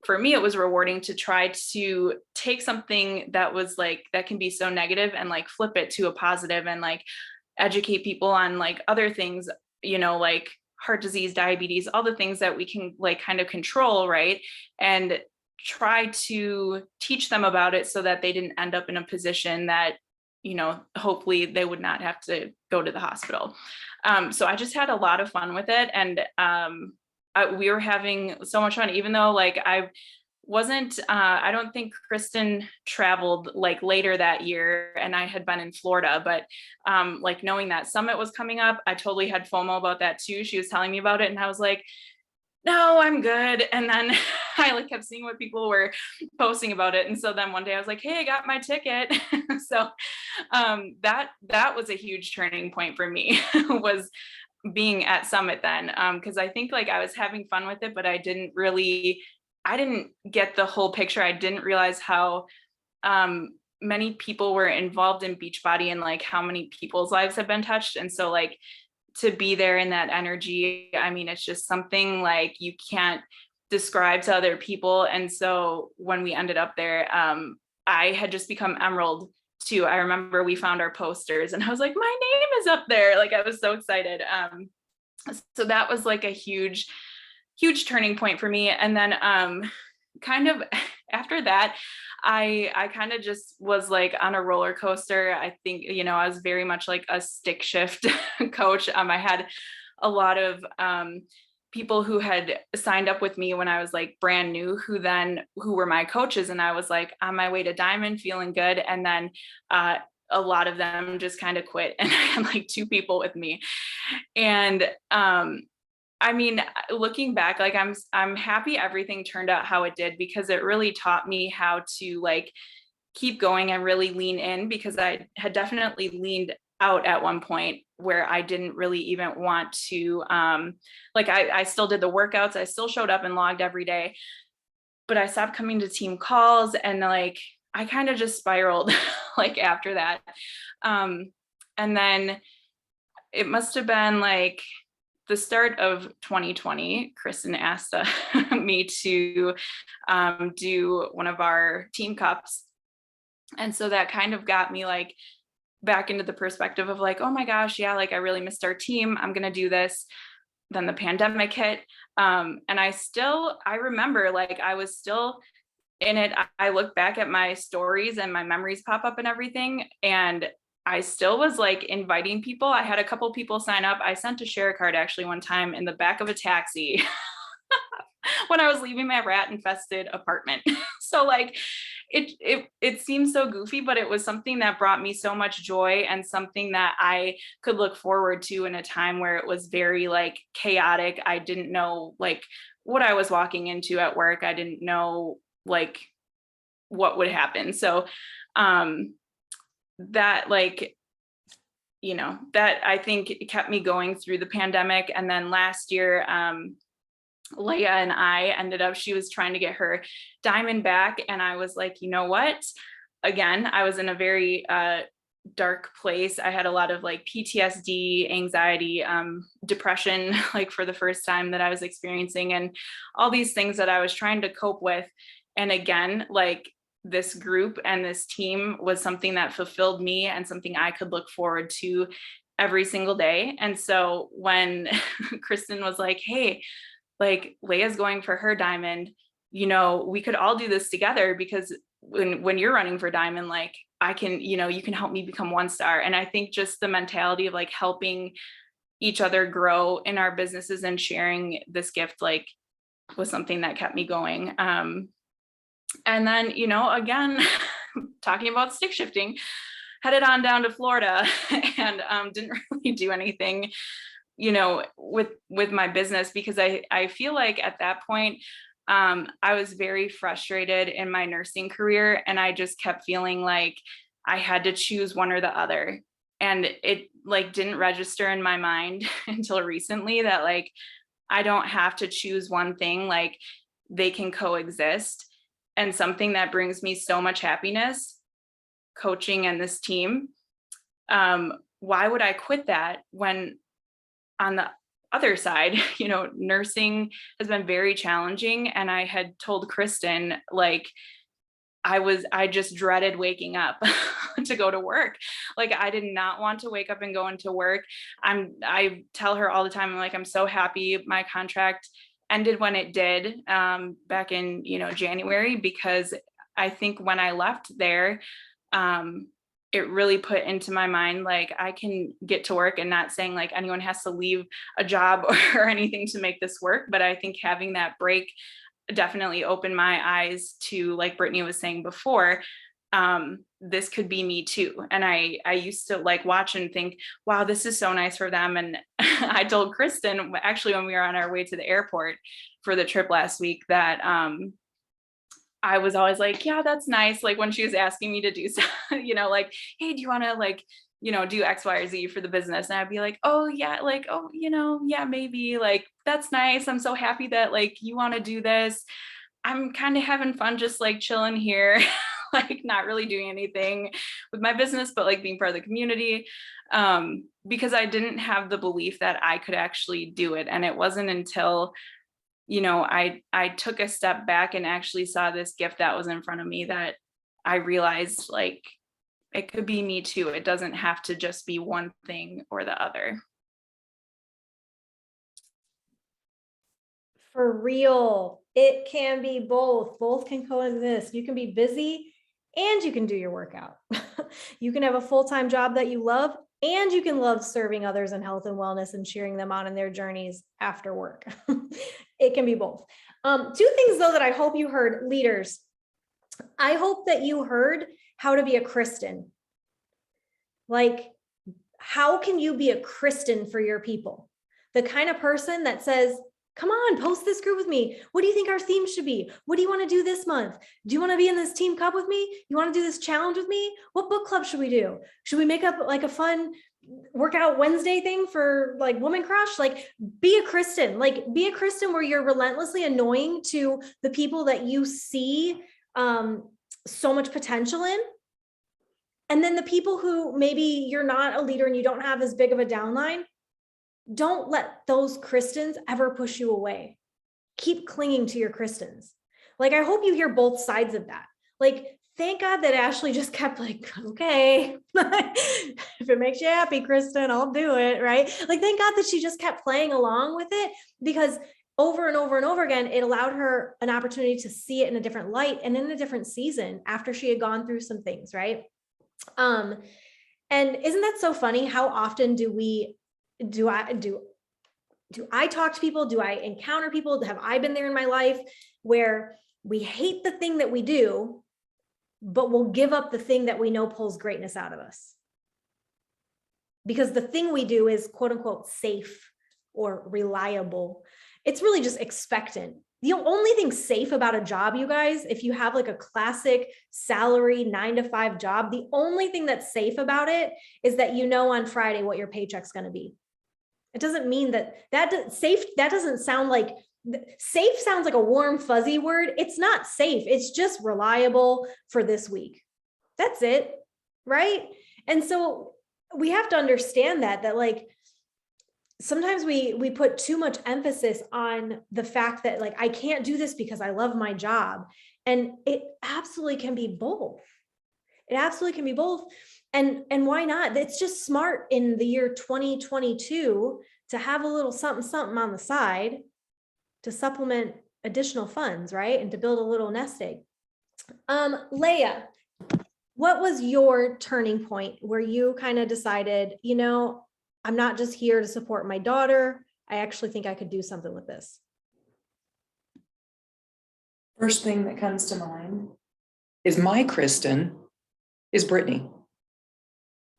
for me, it was rewarding to try to take something that was like, that can be so negative and like flip it to a positive and like educate people on like other things, like heart disease, diabetes, all the things that we can like kind of control, right? And try to teach them about it so that they didn't end up in a position that, you know, hopefully they would not have to go to the hospital. So I just had a lot of fun with it. And we were having so much fun, even though like I don't think Kristen traveled like later that year and I had been in Florida, but like knowing that summit was coming up, I totally had FOMO about that too. She was telling me about it and I was like, no, I'm good. And then I like kept seeing what people were posting about it. And so then one day I was like, hey, I got my ticket. So that was a huge turning point for me was being at Summit then. Cause I think like I was having fun with it, but I didn't get the whole picture. I didn't realize how many people were involved in Beachbody and like how many people's lives have been touched. And so like to be there in that energy, I mean, it's just something like you can't describe to other people. And so when we ended up there, I had just become Emerald too. I remember we found our posters and I was like, my name is up there. Like I was so excited. So that was like a huge turning point for me. And then kind of after that, I kind of just was like on a roller coaster. I think, you know, I was very much like a stick shift coach. I had a lot of people who had signed up with me when I was like brand new, who were my coaches. And I was like on my way to Diamond, feeling good. And then a lot of them just kind of quit. And I had like 2 people with me. And I mean, looking back, like I'm happy everything turned out how it did, because it really taught me how to like keep going and really lean in, because I had definitely leaned out at one point where I didn't really even want to, like I still did the workouts. I still showed up and logged every day, but I stopped coming to team calls and like, I kind of just spiraled like after that. And then it must've been like the start of 2020, Kristen asked me to do one of our team cups. And so that kind of got me like back into the perspective of like, oh my gosh, yeah, like I really missed our team. I'm going to do this. Then the pandemic hit. And I remember like I was still in it. I look back at my stories and my memories pop up and everything. And I still was like inviting people. I had a couple people sign up. I sent a share card actually one time in the back of a taxi when I was leaving my rat infested apartment. So like it seems so goofy, but it was something that brought me so much joy and something that I could look forward to in a time where it was very like chaotic. I didn't know like what I was walking into at work. I didn't know like what would happen. So that like, you know, that I think it kept me going through the pandemic. And then last year, Leah and I ended up, she was trying to get her Diamond back. And I was like, you know what? Again, I was in a very dark place. I had a lot of like PTSD, anxiety, depression, like for the first time that I was experiencing, and all these things that I was trying to cope with. And again, like this group and this team was something that fulfilled me and something I could look forward to every single day. And so when Kristen was like, hey, like Leah's going for her Diamond, you know, we could all do this together, because when you're running for Diamond, like I can, you know, you can help me become 1-star. And I think just the mentality of like helping each other grow in our businesses and sharing this gift, like was something that kept me going. And then, you know, again, talking about stick shifting, headed on down to Florida and didn't really do anything, you know, with my business, because I feel like at that point, I was very frustrated in my nursing career, and I just kept feeling like I had to choose one or the other. And it like didn't register in my mind until recently that like, I don't have to choose one thing, like they can coexist. And something that brings me so much happiness, coaching and this team. Why would I quit that when on the other side, you know, nursing has been very challenging. And I had told Kristen, like, I just dreaded waking up to go to work. Like, I did not want to wake up and go into work. I tell her all the time, I'm like, I'm so happy my contract ended when it did, back in, January, because I think when I left there, it really put into my mind, like, I can get to work, and not saying like anyone has to leave a job or anything to make this work. But I think having that break definitely opened my eyes to, like Brittany was saying before, this could be me too. And I used to like watch and think, wow, this is so nice for them. And I told Kristen, actually, when we were on our way to the airport for the trip last week, that I was always like, yeah, that's nice. Like, when she was asking me to do so, like, hey, do you want to like, do X, Y, or Z for the business? And I'd be like, oh yeah, like, oh, yeah, maybe, like, that's nice. I'm so happy that like you want to do this. I'm kind of having fun, just like chilling here, like not really doing anything with my business, but like being part of the community. Because I didn't have the belief that I could actually do it. And it wasn't until, I took a step back and actually saw this gift that was in front of me that I realized, like, it could be me too. It doesn't have to just be one thing or the other.
For real, it can be both. Both can coexist. You can be busy and you can do your workout. You can have a full-time job that you love, and you can love serving others in health and wellness and cheering them on in their journeys after work. It can be both. Two things though that I hope you heard, leaders. I hope that you heard how to be a Kristen. Like, how can you be a Kristen for your people? The kind of person that says, come on, post this group with me. What do you think our theme should be? What do you want to do this month? Do you want to be in this team cup with me? You want to do this challenge with me? What book club should we do? Should we make up like a fun workout Wednesday thing for like Woman Crush? Like, be a Kristen, where you're relentlessly annoying to the people that you see so much potential in. And then the people who maybe you're not a leader and you don't have as big of a downline, don't let those Kristens ever push you away. Keep clinging to your Kristens. Like, I hope you hear both sides of that. Like, thank God that Ashley just kept like, okay, if it makes you happy, Kristen, I'll do it, right? Like, thank God that she just kept playing along with it, because over and over and over again, it allowed her an opportunity to see it in a different light and in a different season after she had gone through some things, right? And isn't that so funny? How often do I talk to people? Do I encounter people? Have I been there in my life where we hate the thing that we do, but we'll give up the thing that we know pulls greatness out of us? Because the thing we do is quote unquote safe or reliable. It's really just expectant. The only thing safe about a job, you guys, if you have like a classic salary 9-to-5 job, the only thing that's safe about it is that you know on Friday what your paycheck's going to be. It doesn't mean safe. That doesn't sound like safe. Sounds like a warm, fuzzy word. It's not safe. It's just reliable for this week. That's it. Right. And so we have to understand that like, sometimes we put too much emphasis on the fact that like, I can't do this because I love my job. And it absolutely can be both. It absolutely can be both. And why not? It's just smart in the year 2022 to have a little something on the side to supplement additional funds, right? And to build a little nest egg. Leia, what was your turning point where you kind of decided, I'm not just here to support my daughter. I actually think I could do something with this?
First thing that comes to mind is my Kristen is Brittany.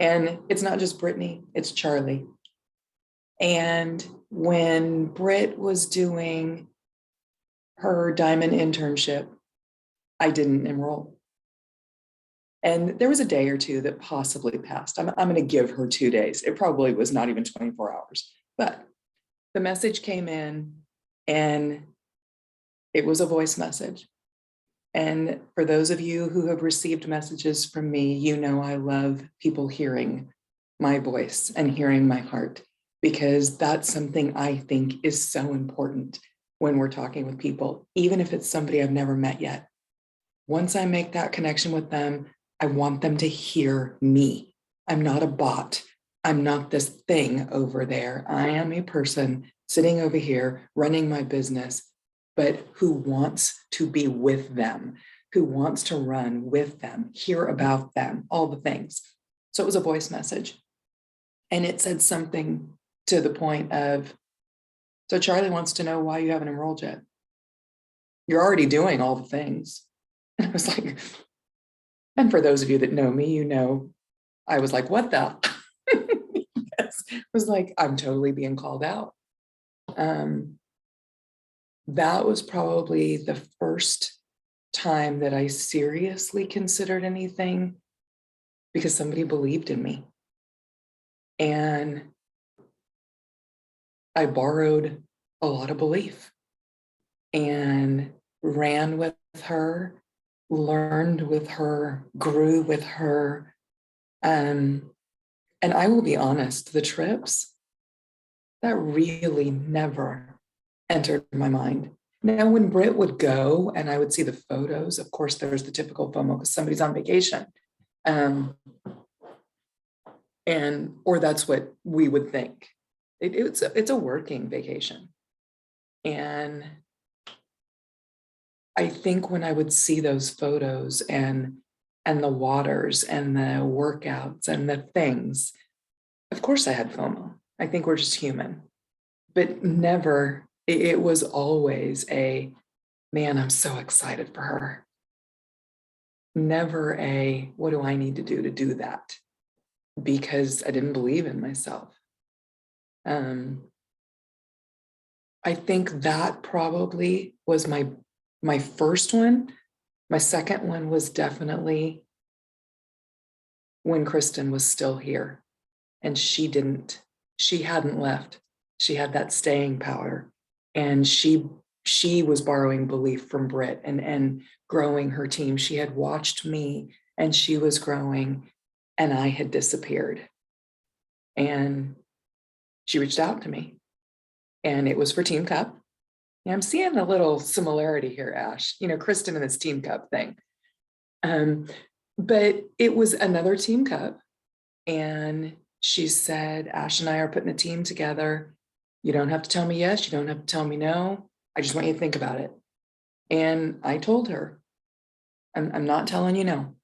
And it's not just Brittany, it's Charlie. And when Britt was doing her diamond internship, I didn't enroll. And there was a day or two that possibly passed. I'm going to give her 2 days. It probably was not even 24 hours. But the message came in and it was a voice message. And for those of you who have received messages from me, you know I love people hearing my voice and hearing my heart, because that's something I think is so important when we're talking with people, even if it's somebody I've never met yet. Once I make that connection with them, I want them to hear me. I'm not a bot. I'm not this thing over there. I am a person sitting over here running my business, but who wants to be with them, who wants to run with them, hear about them, all the things. So it was a voice message. And it said something to the point of, so Charlie wants to know why you haven't enrolled yet. You're already doing all the things. And I was like, and for those of you that know me, you know, I was like, what the? Yes. I was like, I'm totally being called out. That was probably the first time that I seriously considered anything because somebody believed in me. And I borrowed a lot of belief and ran with her, learned with her, grew with her. And I will be honest, the trips, that really never entered my mind. Now, when Britt would go and I would see the photos, of course, there's the typical FOMO because somebody's on vacation. Or that's what we would think. It's a working vacation. And I think when I would see those photos and the waters and the workouts and the things, of course I had FOMO. I think we're just human, but never, it was always a, man, I'm so excited for her. Never a, what do I need to do that? Because I didn't believe in myself. I think that probably was my first one. My second one was definitely when Kristen was still here and she hadn't left. She had that staying power and she was borrowing belief from Britt and growing her team. She had watched me and she was growing and I had disappeared. And she reached out to me and it was for Team Cup. And I'm seeing a little similarity here, Ash, Kristen and this Team Cup thing. But it was another Team Cup. And she said, Ash and I are putting a team together. You don't have to tell me yes. You don't have to tell me no. I just want you to think about it. And I told her, I'm not telling you no,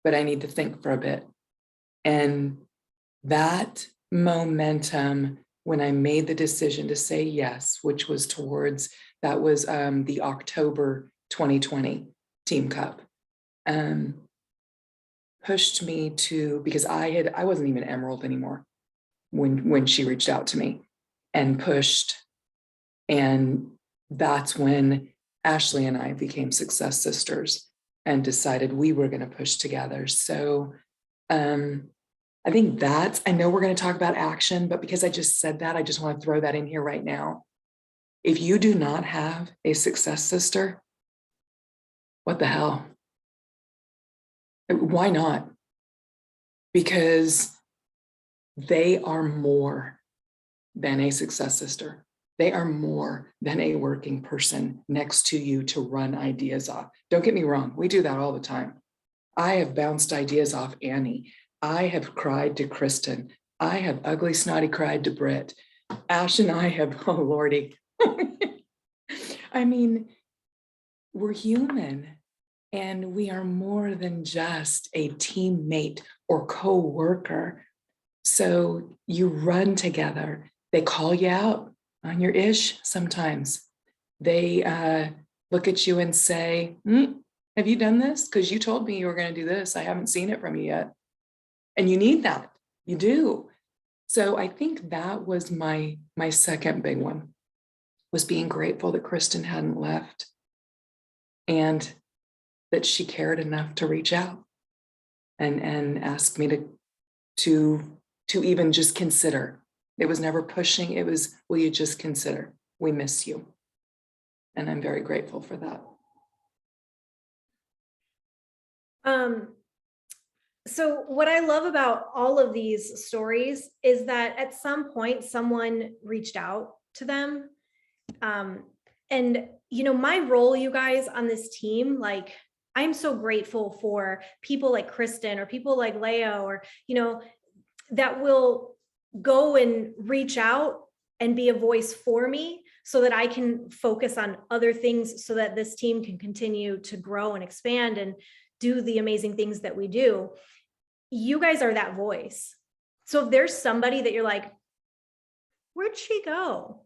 but I need to think for a bit. And that momentum, when I made the decision to say yes, which was that was the October 2020 Team Cup, pushed me to, because I wasn't even Emerald anymore when she reached out to me and pushed. And that's when Ashley and I became Success Sisters and decided we were going to push together. So I think I know we're going to talk about action, but because I just said that, I just want to throw that in here right now. If you do not have a Success Sister, what the hell? Why not? Because they are more than a Success Sister. They are more than a working person next to you to run ideas off. Don't get me wrong. We do that all the time. I have bounced ideas off Annie. I have cried to Kristen. I have ugly, snotty cried to Britt. Ash and I have, oh Lordy. I mean, we're human and we are more than just a teammate or co-worker. So you run together. They call you out on your ish sometimes. They look at you and say, have you done this? Because you told me you were going to do this. I haven't seen it from you yet. And you need that. You do. So I think that was my second big one, was being grateful that Kristen hadn't left and that she cared enough to reach out and ask me to even just consider. It was never pushing. It was, will you just consider? We miss you. And I'm very grateful for that.
So what I love about all of these stories is that at some point someone reached out to them. And my role, you guys, on this team, like I'm so grateful for people like Kristen or people like Leo, or, that will go and reach out and be a voice for me so that I can focus on other things, so that this team can continue to grow and expand and do the amazing things that we do. You guys are that voice. So if there's somebody that you're like, where'd she go?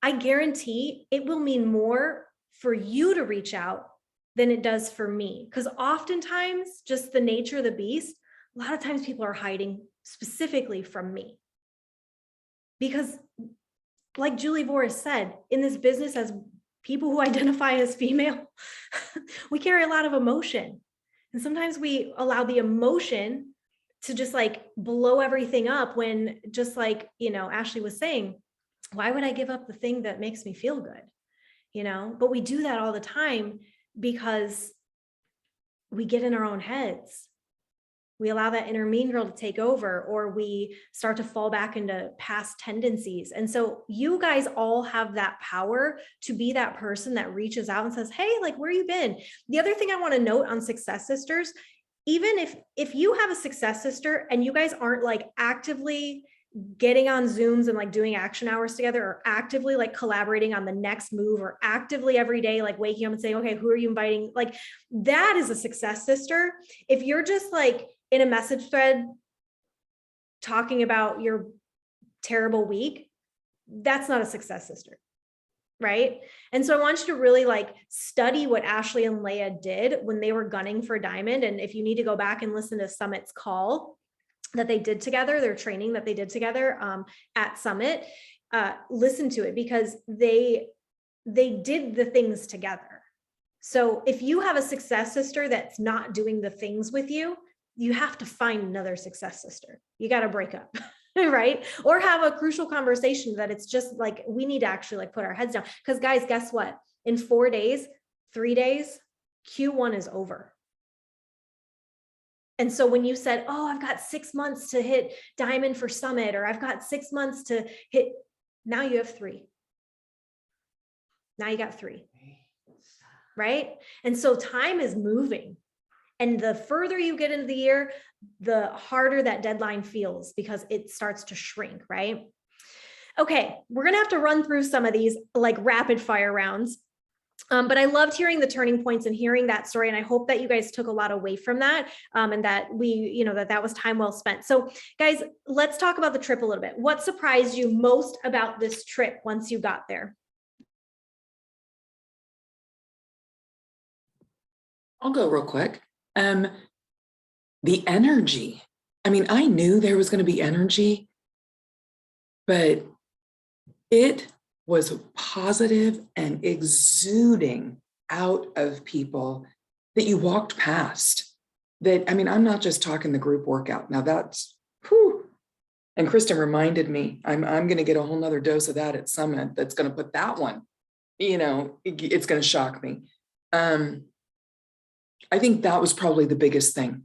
I guarantee it will mean more for you to reach out than it does for me. Because oftentimes, just the nature of the beast, a lot of times people are hiding specifically from me. Because like Julie Voris said, in this business, as people who identify as female, we carry a lot of emotion. And sometimes we allow the emotion to just like blow everything up, when, just like, Ashley was saying, why would I give up the thing that makes me feel good? But we do that all the time because we get in our own heads. We allow that inner mean girl to take over, or we start to fall back into past tendencies. And so you guys all have that power to be that person that reaches out and says, hey, like, where you been? The other thing I want to note on Success Sisters, even if you have a Success Sister and you guys aren't like actively getting on Zooms and like doing action hours together, or actively like collaborating on the next move, or actively every day like waking up and saying, okay, who are you inviting? Like, that is a Success Sister. If you're just like in a message thread talking about your terrible week, that's not a Success Sister, right? And so I want you to really like study what Ashley and Leah did when they were gunning for Diamond. And if you need to go back and listen to Summit's call that they did together, their training that they did together at Summit, listen to it, because they did the things together. So if you have a Success Sister that's not doing the things with you, you have to find another Success Sister. You got to break up, right? Or have a crucial conversation that it's just like, we need to actually like put our heads down. Because guys, guess what? In 4 days, 3 days, Q1 is over. And so when you said, oh, I've got 6 months to hit Diamond for Summit, or I've got 6 months to hit, now you have 3. Now you got 3, right? And so time is moving. And the further you get into the year, the harder that deadline feels, because it starts to shrink, right? Okay, we're going to have to run through some of these like rapid fire rounds. But I loved hearing the turning points and hearing that story. And I hope that you guys took a lot away from that, and that we, that was time well spent. So guys, let's talk about the trip a little bit. What surprised you most about this trip once you got there?
I'll go real quick. The energy. I mean, I knew there was going to be energy, but it was positive and exuding out of people that you walked past. That, I mean, I'm not just talking the group workout. Now that's, whew. And Kristen reminded me, I'm going to get a whole nother dose of that at Summit. That's going to put that one, it's going to shock me. I think that was probably the biggest thing,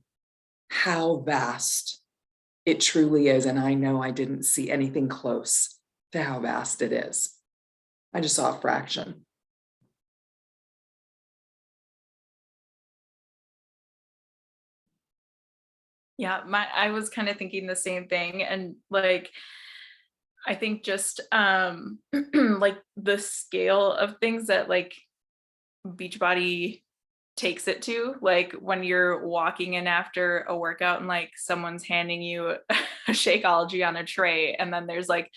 how vast it truly is. And I know I didn't see anything close to how vast it is. I just saw a fraction.
Yeah, I was kind of thinking the same thing. And like, I think just like the scale of things that like Beachbody takes it to, like when you're walking in after a workout and like someone's handing you a Shakeology on a tray, and then there's like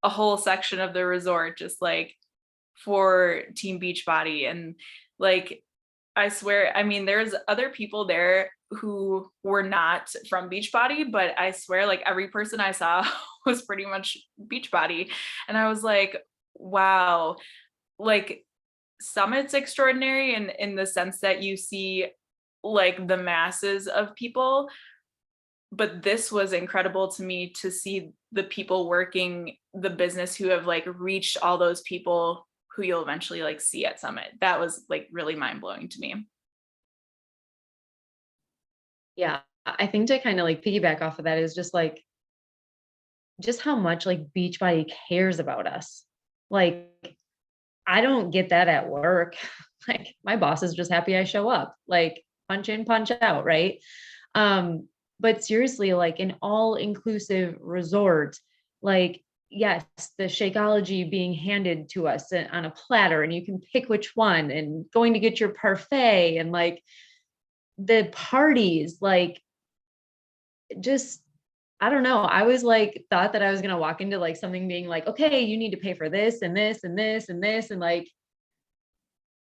a whole section of the resort just like for Team Beachbody. And like, I swear, I mean, there's other people there who were not from Beachbody, but I swear like every person I saw was pretty much Beachbody. And I was like, wow, like Summit's extraordinary in the sense that you see like the masses of people, but this was incredible to me to see the people working the business who have like reached all those people who you'll eventually like see at Summit. That was like really mind-blowing to me.
Yeah, I think to kind of like piggyback off of that is just like, just how much like Beachbody cares about us. Like, I don't get that at work. Like my boss is just happy I show up, like punch in, punch out. Right. But seriously, like an all inclusive resort, like, yes, the Shakeology being handed to us on a platter and you can pick which one, and going to get your parfait, and like the parties, like just, I don't know. I was like, thought that I was going to walk into like something being like, okay, you need to pay for this and this and this and this. And like,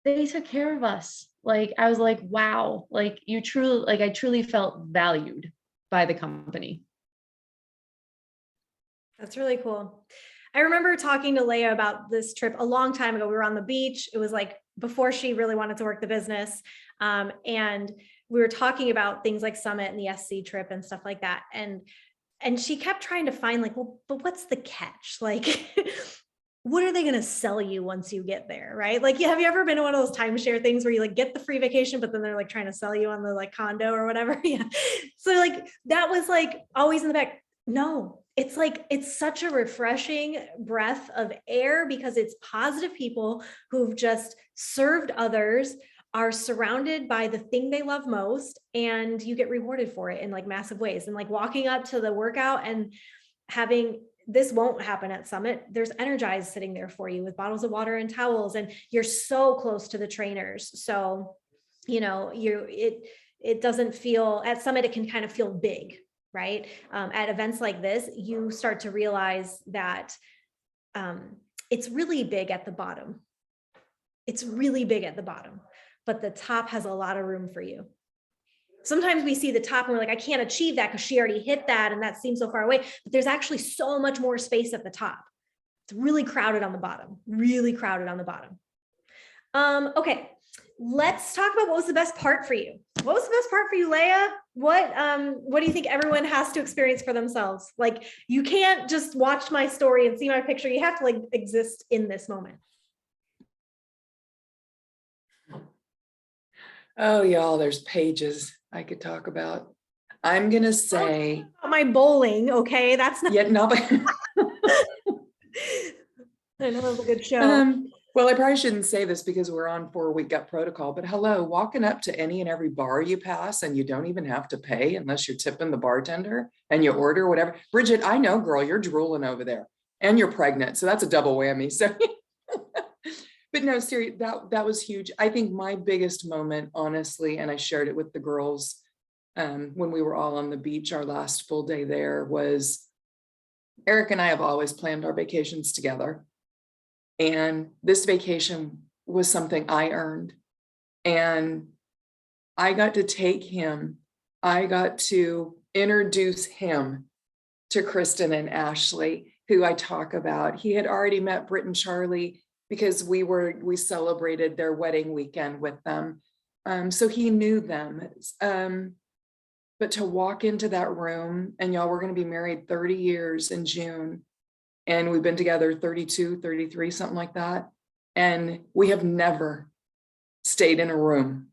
they took care of us. Like, I was like, wow, like you truly, like I truly felt valued by the company.
That's really cool. I remember talking to Leia about this trip a long time ago. We were on the beach. It was like before she really wanted to work the business. And we were talking about things like Summit and the SC trip and stuff like that. And she kept trying to find like, well, but what's the catch? Like, what are they going to sell you once you get there? Right. Like, have you ever been to one of those timeshare things where you like get the free vacation, but then they're like trying to sell you on the like condo or whatever? Yeah. So like, that was like always in the back. No, it's like, it's such a refreshing breath of air because it's positive people who've just served others, are surrounded by the thing they love most, and you get rewarded for it in like massive ways. And like walking up to the workout and having, this won't happen at Summit. There's Energize sitting there for you with bottles of water and towels, and you're so close to the trainers. So, you know, it doesn't feel, at Summit, it can kind of feel big, right? At events like this, you start to realize that it's really big at the bottom. It's really big at the bottom, but the top has a lot of room for you. Sometimes we see the top and we're like, I can't achieve that because she already hit that and that seems so far away, but there's actually so much more space at the top. It's really crowded on the bottom, really crowded on the bottom. Okay, let's talk about what was the best part for you. What was the best part for you, Leia? What do you think everyone has to experience for themselves? Like, you can't just watch my story and see my picture. You have to like exist in this moment.
Oh, y'all, there's pages I could talk about. I'm gonna say
My bowling, okay? That's not.
yet no, but
I know it was a good show.
well, I probably shouldn't say this because we're on 4-week gut protocol, but hello, walking up to any and every bar you pass and you don't even have to pay unless you're tipping the bartender and you order whatever. Bridget, I know, girl, you're drooling over there and you're pregnant. So that's a double whammy. So, but no, seriously, that was huge. I think my biggest moment, honestly, and I shared it with the girls when we were all on the beach, our last full day there, was Eric and I have always planned our vacations together. And this vacation was something I earned. And I got to take him, I got to introduce him to Kristen and Ashley, who I talk about. He had already met Britt and Charlie because we celebrated their wedding weekend with them. So he knew them. But to walk into that room, and y'all, we're going to be married 30 years in June. And we've been together 32, 33, something like that. And we have never stayed in a room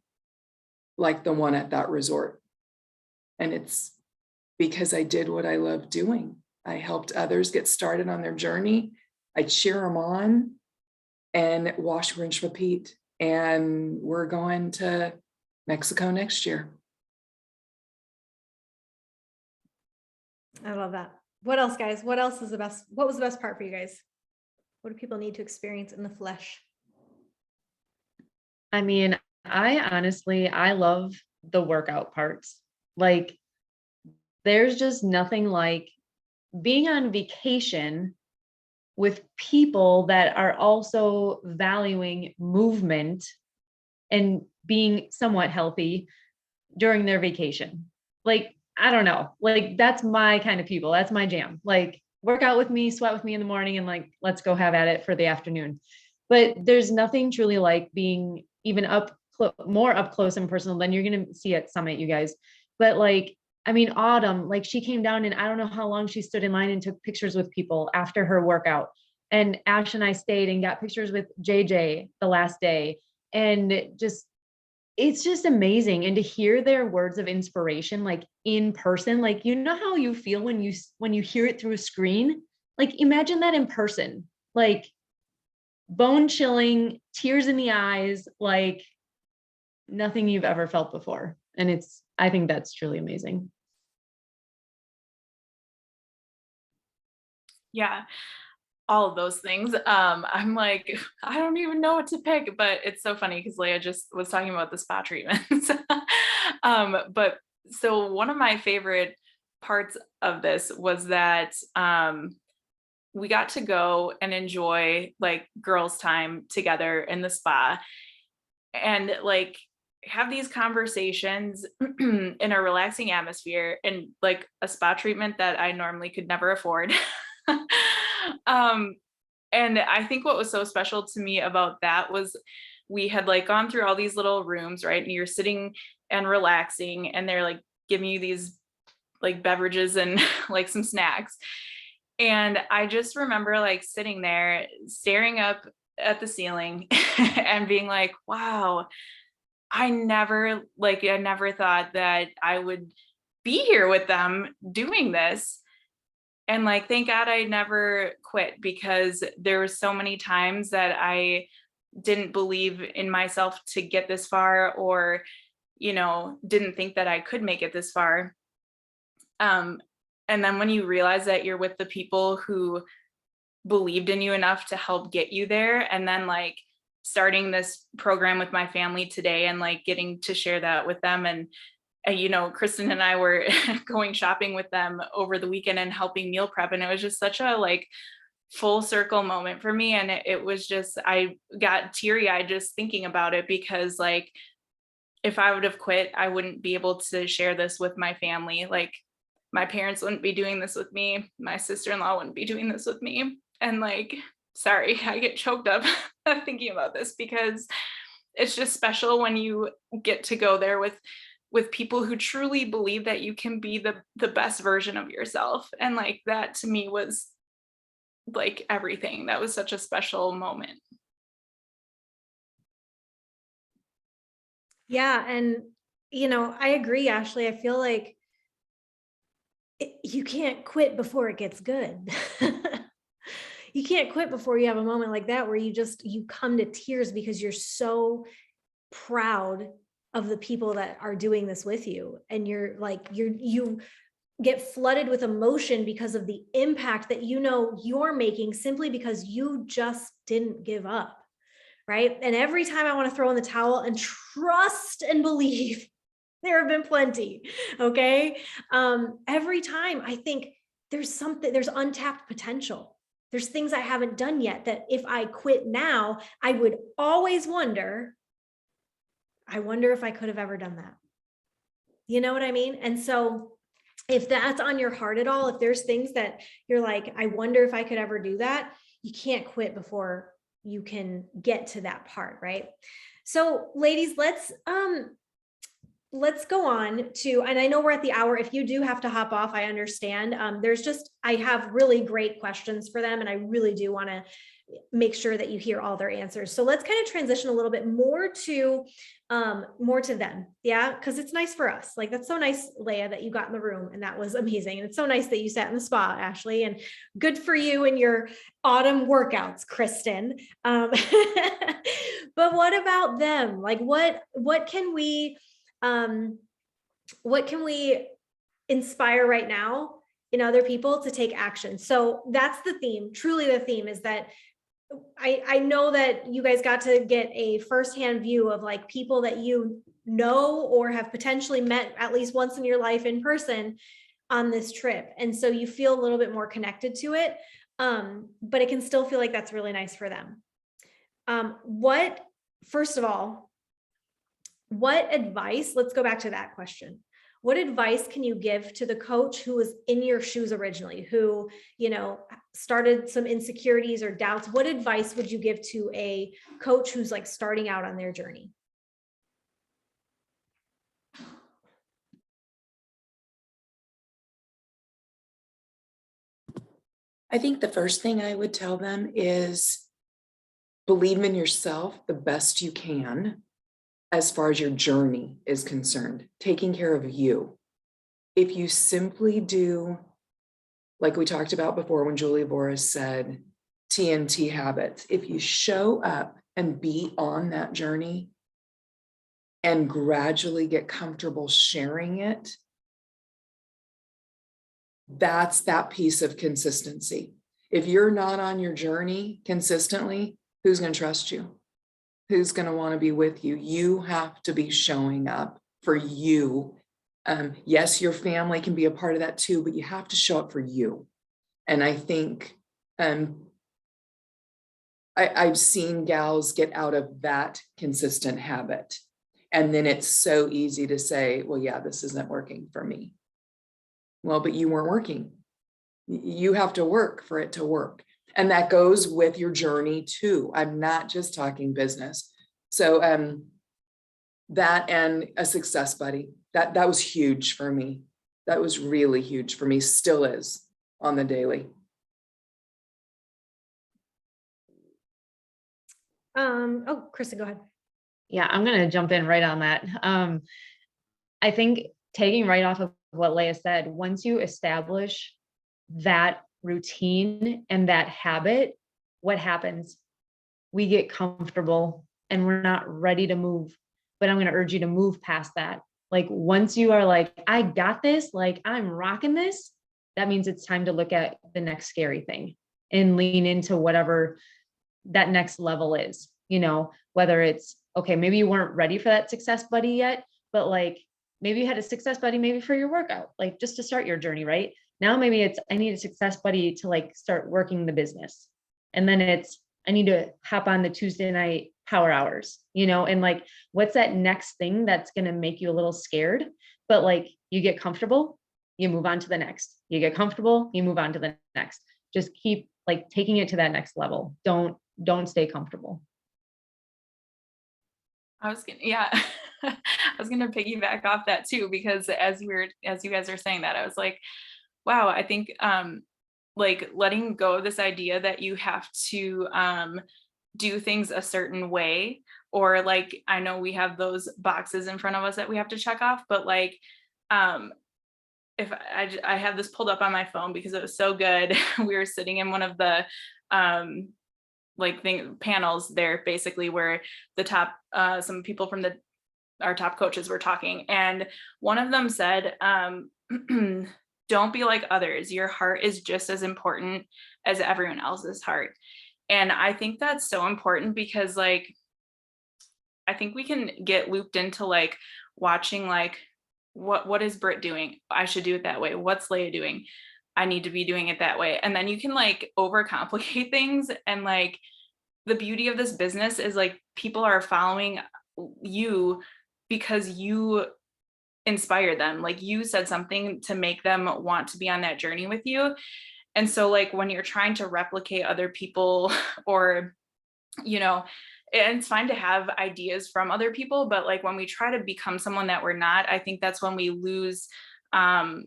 like the one at that resort. And it's because I did what I love doing. I helped others get started on their journey. I cheer them on and wash, rinse, repeat. And we're going to Mexico next year.
I love that. What else, guys? What else is the best? What was the best part for you guys? What do people need to experience in the flesh?
I mean, I love the workout parts. Like, there's just nothing like being on vacation with people that are also valuing movement and being somewhat healthy during their vacation. Like, I don't know, like that's my kind of people. That's my jam. Like, work out with me, sweat with me in the morning, and like, let's go have at it for the afternoon. But there's nothing truly like being even more up close and personal than you're going to see at Summit, you guys. But like, I mean, Autumn, like she came down and I don't know how long she stood in line and took pictures with people after her workout. And Ash and I stayed and got pictures with JJ the last day. And it's just amazing. And to hear their words of inspiration, like in person, like, you know how you feel when you hear it through a screen, like imagine that in person. Like, bone chilling, tears in the eyes, like nothing you've ever felt before. And I think that's truly amazing.
Yeah, all of those things. I'm like, I don't even know what to pick, but it's so funny because Leah just was talking about the spa treatments. But so one of my favorite parts of this was that we got to go and enjoy like girls' time together in the spa and like have these conversations in a relaxing atmosphere and like a spa treatment that I normally could never afford. And I think what was so special to me about that was we had like gone through all these little rooms, right? And you're sitting and relaxing and they're like giving you these like beverages and like some snacks. And I just remember like sitting there staring up at the ceiling and being like, wow, I never thought that I would be here with them doing this. And like, thank God I never quit because there were so many times that I didn't believe in myself to get this far or, didn't think that I could make it this far. And then when you realize that you're with the people who believed in you enough to help get you there, and then like starting this program with my family today and like getting to share that with them and Kristen and I were going shopping with them over the weekend and helping meal prep. And it was just such a like full circle moment for me. And it was just, I got teary eyed just thinking about it because like, if I would have quit, I wouldn't be able to share this with my family. Like my parents wouldn't be doing this with me. My sister-in-law wouldn't be doing this with me. And like, sorry, I get choked up thinking about this because it's just special when you get to go there with people who truly believe that you can be the best version of yourself. And like that to me was like everything. That was such a special moment.
Yeah. And, I agree, Ashley. I feel like you can't quit before it gets good. You can't quit before you have a moment like that where you come to tears because you're so proud of the people that are doing this with you. And you get flooded with emotion because of the impact that you're making simply because you just didn't give up. Right. And every time I want to throw in the towel and trust and believe, there have been plenty. Okay. Every time I think there's untapped potential. There's things I haven't done yet that if I quit now, I would always wonder if I could have ever done that. You know what I mean? And so if that's on your heart at all, if there's things that you're like, I wonder if I could ever do that, you can't quit before you can get to that part, right? So ladies, let's go on to, and I know we're at the hour. If you do have to hop off, I understand. I have really great questions for them and I really do want to make sure that you hear all their answers. So let's kind of transition a little bit more to them. Yeah. Cause it's nice for us. Like, that's so nice, Leah, that you got in the room and that was amazing. And it's so nice that you sat in the spa, Ashley, and good for you and your autumn workouts, Kristen. But what about them? Like what can we inspire right now in other people to take action? So that's the theme. Truly the theme is that I know that you guys got to get a firsthand view of like people that or have potentially met at least once in your life in person on this trip. And so you feel a little bit more connected to it. But it can still feel like that's really nice for them. First of all, what advice, let's go back to that question. What advice can you give to the coach who was in your shoes originally, who, started some insecurities or doubts? What advice would you give to a coach who's like starting out on their journey?
I think the first thing I would tell them is believe in yourself the best you can as far as your journey is concerned, taking care of you. If you simply do, like we talked about before when Julie Boris said, TNT habits. If you show up and be on that journey and gradually get comfortable sharing it, that's that piece of consistency. If you're not on your journey consistently, who's going to trust you? Who's going to want to be with you? You have to be showing up for you. Yes, your family can be a part of that too, but you have to show up for you. And I think I've seen gals get out of that consistent habit. And then it's so easy to say, well, yeah, this isn't working for me. Well, but you weren't working. You have to work for it to work. And that goes with your journey too. I'm not just talking business. So that and a success buddy, that was huge for me. That was really huge for me, still is on the daily.
Oh, Krista, go ahead.
Yeah, I'm going to jump in right on that. I think taking right off of what Leah said, once you establish that routine and that habit, what happens? We get comfortable and we're not ready to move. But I'm going to urge you to move past that. Like once you are like, I got this, like I'm rocking this, that means it's time to look at the next scary thing and lean into whatever that next level is, you know, whether it's, okay, maybe you weren't ready for that success buddy yet, but like maybe you had a success buddy, maybe for your workout, like just to start your journey, right? Now, maybe it's, I need a success buddy to like start working the business. And then it's, I need to hop on the Tuesday night power hours, you know, and like, what's that next thing that's going to make you a little scared, but like you get comfortable, you move on to the next, you get comfortable, you move on to the next, just keep like taking it to that next level. Don't stay comfortable.
I was gonna piggyback off that too, because as you guys are saying that, I was like, wow, I think like letting go of this idea that you have to do things a certain way, or like, I know we have those boxes in front of us that we have to check off, but like if I have this pulled up on my phone because it was so good. We were sitting in one of the panels there, basically, where the top some people from our top coaches were talking, and one of them said, don't be like others. Your heart is just as important as everyone else's heart. And I think that's so important, because like I think we can get looped into like watching like what is Britt doing? I should do it that way. What's Leah doing? I need to be doing it that way. And then you can like overcomplicate things. And like the beauty of this business is like people are following you because you inspire them. Like you said something to make them want to be on that journey with you. And so like when you're trying to replicate other people, or, you know, and it's fine to have ideas from other people, but like when we try to become someone that we're not, I think that's when we lose the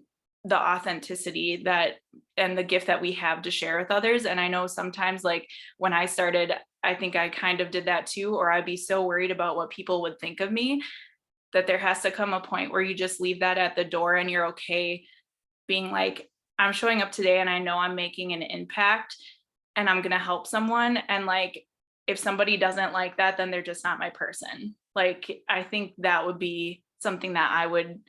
authenticity that and the gift that we have to share with others. And I know sometimes like when I started, I think I kind of did that too, or I'd be so worried about what people would think of me, that there has to come a point where you just leave that at the door and you're okay being like, I'm showing up today and I know I'm making an impact and I'm going to help someone. And like, if somebody doesn't like that, then they're just not my person. Like, I think that would be something that I would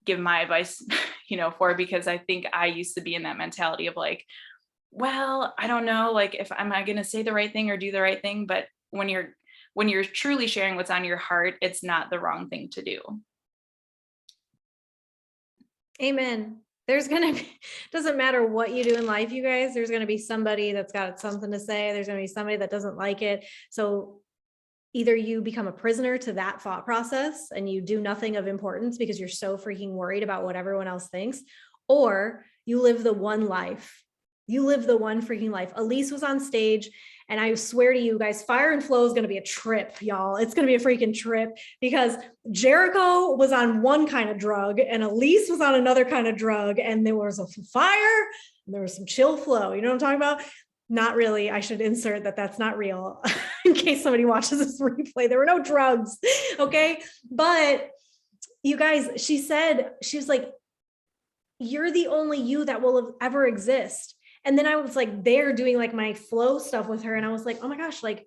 give my advice, you know, for, because I think I used to be in that mentality of like, well, I don't know, like, if am I going to say the right thing or do the right thing? But when you're truly sharing what's on your heart, it's not the wrong thing to do.
Amen. There's going to be, doesn't matter what you do in life, you guys, there's going to be somebody that's got something to say. There's going to be somebody that doesn't like it. So either you become a prisoner to that thought process and you do nothing of importance because you're so freaking worried about what everyone else thinks, or you live the one life. You live the one freaking life. Elise was on stage, and I swear to you guys, Fire and Flow is going to be a trip, y'all. It's going to be a freaking trip, because Jericho was on one kind of drug and Elise was on another kind of drug, and there was a fire and there was some chill flow. You know what I'm talking about? Not really. I should insert that that's not real in case somebody watches this replay. There were no drugs. Okay. But you guys, she was like, you're the only you that will ever exist. And then I was like there doing like my flow stuff with her. And I was like, oh my gosh, like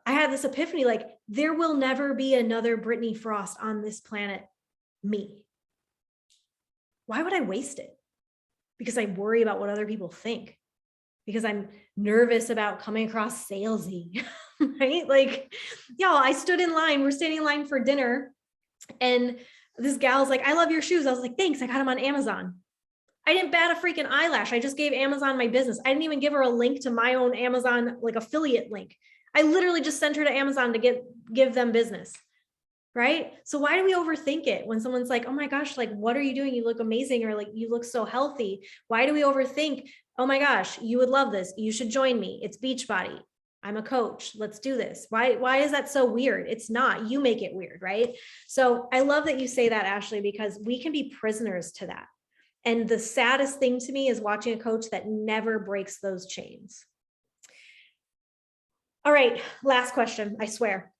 I had this epiphany, like there will never be another Brittany Frost on this planet, me. Why would I waste it? Because I worry about what other people think. Because I'm nervous about coming across salesy, right? Like, y'all, I stood in line. We're standing in line for dinner. And this gal's like, I love your shoes. I was like, thanks. I got them on Amazon. I didn't bat a freaking eyelash. I just gave Amazon my business. I didn't even give her a link to my own Amazon, like affiliate link. I literally just sent her to Amazon to give them business. Right? So why do we overthink it when someone's like, oh my gosh, like, what are you doing? You look amazing. Or like, you look so healthy. Why do we overthink? Oh my gosh, you would love this. You should join me. It's Beachbody. I'm a coach. Let's do this. Why is that so weird? It's not. You make it weird, right? So I love that you say that, Ashley, because we can be prisoners to that. And the saddest thing to me is watching a coach that never breaks those chains. All right, last question, I swear.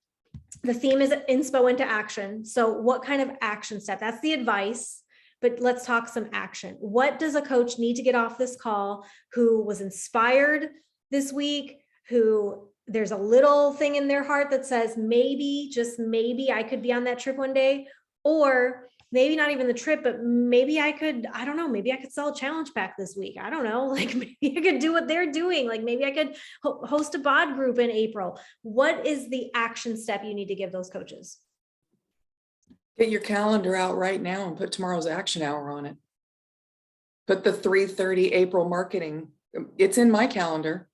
The theme is INSPO into action. So what kind of action step? That's the advice, but let's talk some action. What does a coach need to get off this call who was inspired this week, who there's a little thing in their heart that says, maybe, just maybe I could be on that trip one day, or maybe not even the trip, but maybe I could, I don't know, maybe I could sell a challenge pack this week. I don't know, like maybe I could do what they're doing. Like maybe I could host a bod group in April. What is the action step you need to give those coaches?
Get your calendar out right now and put tomorrow's action hour on it. Put the 3:30 April marketing. It's in my calendar.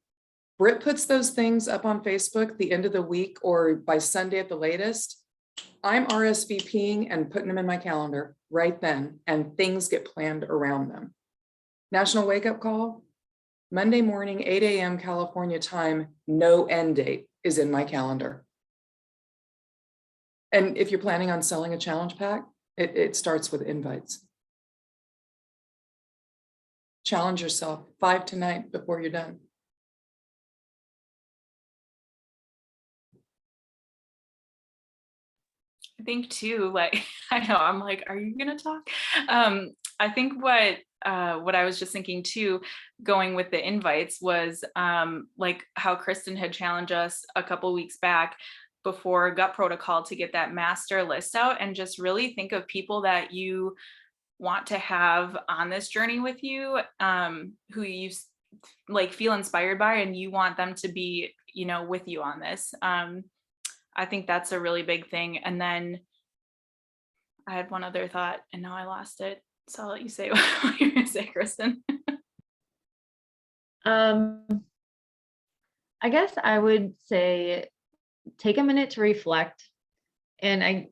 Britt puts those things up on Facebook the end of the week or by Sunday at the latest. I'm RSVPing and putting them in my calendar right then, and things get planned around them. National Wake Up Call, Monday morning, 8 a.m. California time, no end date is in my calendar. And if you're planning on selling a challenge pack, it starts with invites. Challenge yourself 5 tonight before you're done.
I think too, like, I know, I'm like, are you gonna talk? I think what I was just thinking too, going with the invites was like how Kristen had challenged us a couple weeks back before Gut Protocol to get that master list out and just really think of people that you want to have on this journey with you, who you like feel inspired by and you want them to be, you know, with you on this. I think that's a really big thing. And then I had one other thought and now I lost it. So I'll let you say what you're gonna say, Kristen.
I guess I would say take a minute to reflect. And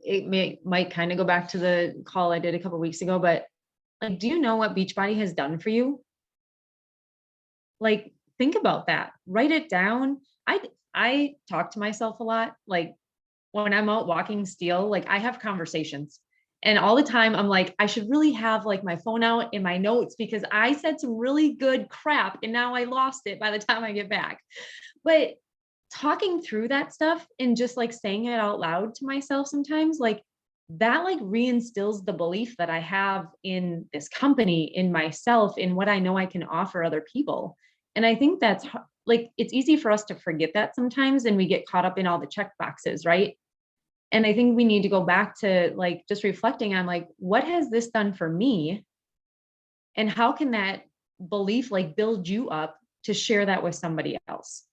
might kind of go back to the call I did a couple weeks ago, but like, do you know what Beachbody has done for you? Like, think about that. Write it down. I talk to myself a lot. Like when I'm out walking Steel, like I have conversations. And all the time I'm like, I should really have like my phone out in my notes because I said some really good crap and now I lost it by the time I get back. But talking through that stuff and just like saying it out loud to myself sometimes, like that like reinstills the belief that I have in this company, in myself, in what I know I can offer other people. And I think that's like, it's easy for us to forget that sometimes and we get caught up in all the check boxes, right? And I think we need to go back to like just reflecting on like, what has this done for me? And how can that belief like build you up to share that with somebody else?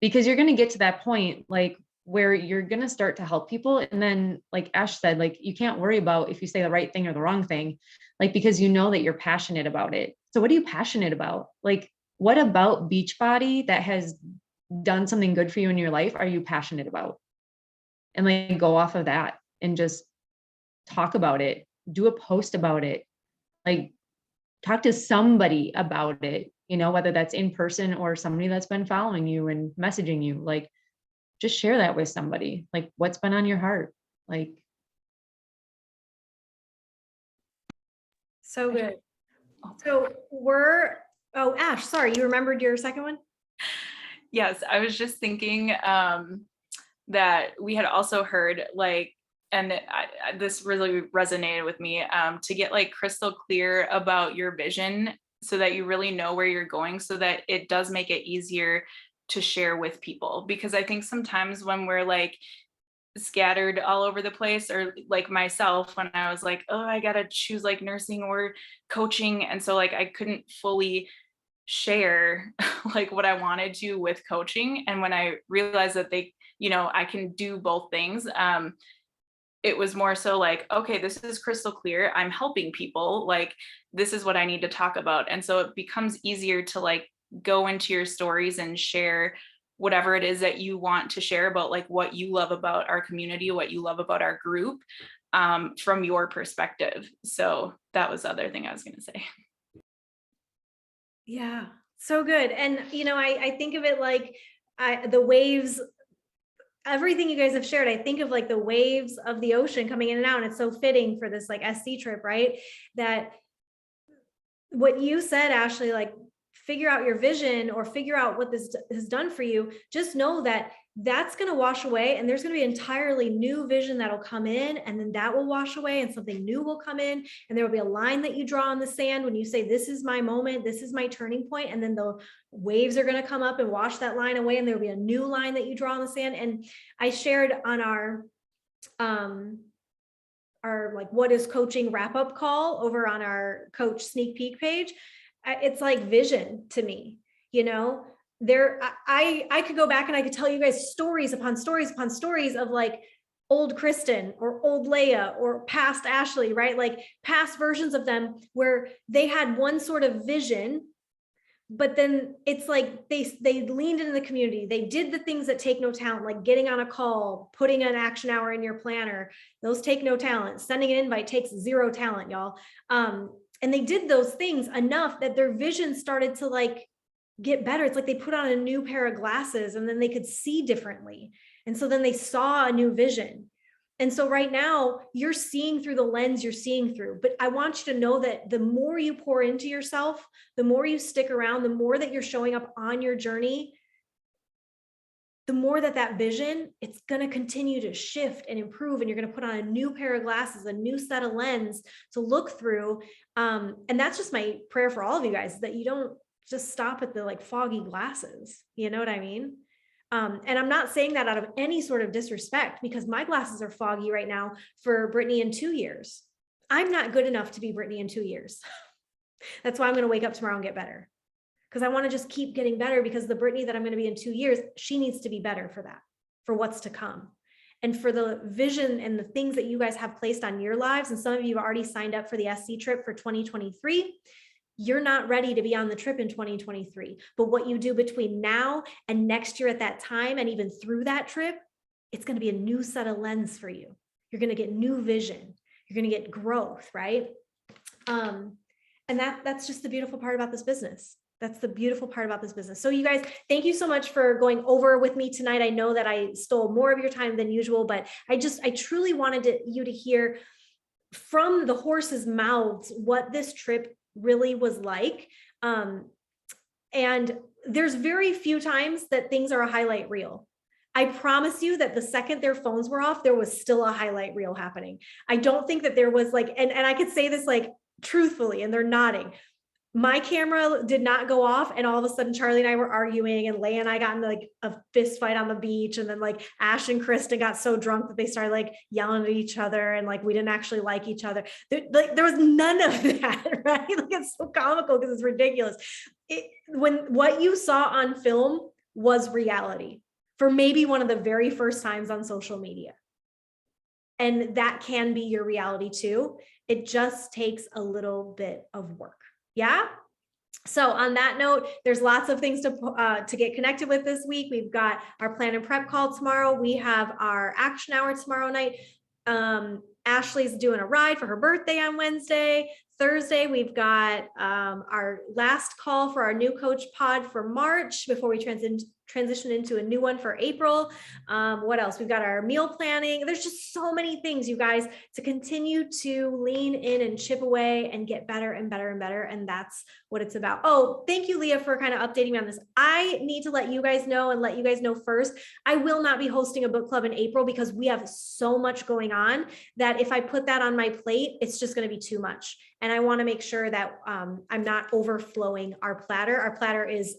Because you're going to get to that point, like where you're going to start to help people. And then like Ash said, like, you can't worry about if you say the right thing or the wrong thing, like, because you know that you're passionate about it. So what are you passionate about? Like, what about Beachbody that has done something good for you in your life are you passionate about? And like, go off of that and just talk about it, do a post about it, like talk to somebody about it, you know, whether that's in person or somebody that's been following you and messaging you, like, just share that with somebody, like what's been on your heart. Like,
So good. So Ash, sorry, you remembered your second one?
Yes, I was just thinking that we had also heard like, and this really resonated with me, to get like crystal clear about your vision so that you really know where you're going, so that it does make it easier to share with people. Because I think sometimes when we're like scattered all over the place, or like myself, when I was like, oh, I gotta choose like nursing or coaching, and so like I couldn't fully share like what I wanted to with coaching. And when I realized that they, I can do both things, it was more so like, okay, this is crystal clear, I'm helping people, like this is what I need to talk about. And so it becomes easier to like go into your stories and share whatever it is that you want to share about, like what you love about our community, what you love about our group, from your perspective. So that was the other thing I was going to say.
Yeah, so good. And, I think of it like the waves, everything you guys have shared, I think of like the waves of the ocean coming in and out. And it's so fitting for this like SC trip, right? That what you said, Ashley, like figure out your vision or figure out what this has done for you. Just know that that's going to wash away, and there's going to be an entirely new vision that'll come in, and then that will wash away and something new will come in, and there will be a line that you draw in the sand when you say, this is my moment, this is my turning point, and then the waves are going to come up and wash that line away, and there'll be a new line that you draw in the sand. And I shared on our like what is coaching wrap up call over on our coach sneak peek page. It's like vision to me, I could go back and I could tell you guys stories upon stories upon stories of like old Kristen or old Leia or past Ashley, right? Like past versions of them where they had one sort of vision, but then it's like they leaned into the community. They did the things that take no talent, like getting on a call, putting an action hour in your planner. Those take no talent. Sending an invite takes zero talent, y'all. And they did those things enough that their vision started to like get better. It's like they put on a new pair of glasses and then they could see differently. And so then they saw a new vision. And so right now you're seeing through the lens you're seeing through, but I want you to know that the more you pour into yourself, the more you stick around, the more that you're showing up on your journey, the more that vision, it's going to continue to shift and improve. And you're going to put on a new pair of glasses, a new set of lens to look through. And that's just my prayer for all of you guys, that you don't just stop at the like foggy glasses. You know what I mean? And I'm not saying that out of any sort of disrespect, because my glasses are foggy right now for Brittany in 2 years. I'm not good enough to be Brittany in 2 years. That's why I'm going to wake up tomorrow and get better, because I want to just keep getting better, because the Brittany that I'm going to be in 2 years, she needs to be better for that, for what's to come. And for the vision and the things that you guys have placed on your lives. And some of you have already signed up for the SC trip for 2023. You're not ready to be on the trip in 2023, but what you do between now and next year at that time, and even through that trip, it's going to be a new set of lens for you. You're going to get new vision. You're going to get growth, right? And that's just the beautiful part about this business. That's the beautiful part about this business. So you guys, thank you so much for going over with me tonight. I know that I stole more of your time than usual, but I truly wanted you to hear from the horse's mouths what this trip really was like. And there's very few times that things are a highlight reel. I promise you that the second their phones were off, there was still a highlight reel happening. I don't think that there was like, and I could say this like truthfully, and they're nodding. My camera did not go off, and all of a sudden Charlie and I were arguing, and Leia and I got into like a fist fight on the beach, and then like Ash and Kristen got so drunk that they started like yelling at each other, and like we didn't actually like each other. There was none of that, right? Like it's so comical because it's ridiculous. When what you saw on film was reality for maybe one of the very first times on social media. And that can be your reality too. It just takes a little bit of work. Yeah. So on that note, there's lots of things to get connected with this week. We've got our plan and prep call tomorrow. We have our action hour tomorrow night. Ashley's doing a ride for her birthday on Wednesday. Thursday, we've got our last call for our new coach pod for March before we transition into a new one for April. What else? We've got our meal planning. There's just so many things, you guys, to continue to lean in and chip away and get better and better and better. And that's what it's about. Oh, thank you, Leah, for kind of updating me on this. I need to let you guys know and let you guys know first, I will not be hosting a book club in April because we have so much going on that if I put that on my plate, it's just going to be too much. And I want to make sure that I'm not overflowing our platter. Our platter is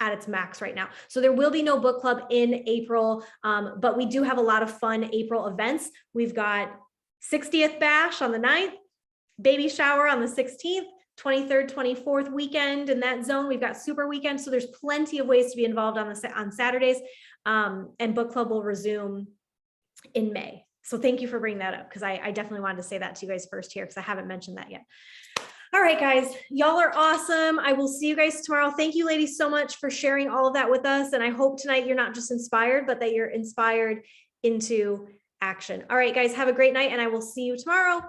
at its max right now. So there will be no book club in April, but we do have a lot of fun April events. We've got 60th bash on the 9th, baby shower on the 16th, 23rd, 24th weekend in that zone. We've got super weekend. So there's plenty of ways to be involved on Saturdays. And book club will resume in May. So thank you for bringing that up, because I definitely wanted to say that to you guys first here, because I haven't mentioned that yet. All right, guys, y'all are awesome. I will see you guys tomorrow. Thank you, ladies, so much for sharing all of that with us. And I hope tonight you're not just inspired, but that you're inspired into action. All right, guys, have a great night, and I will see you tomorrow.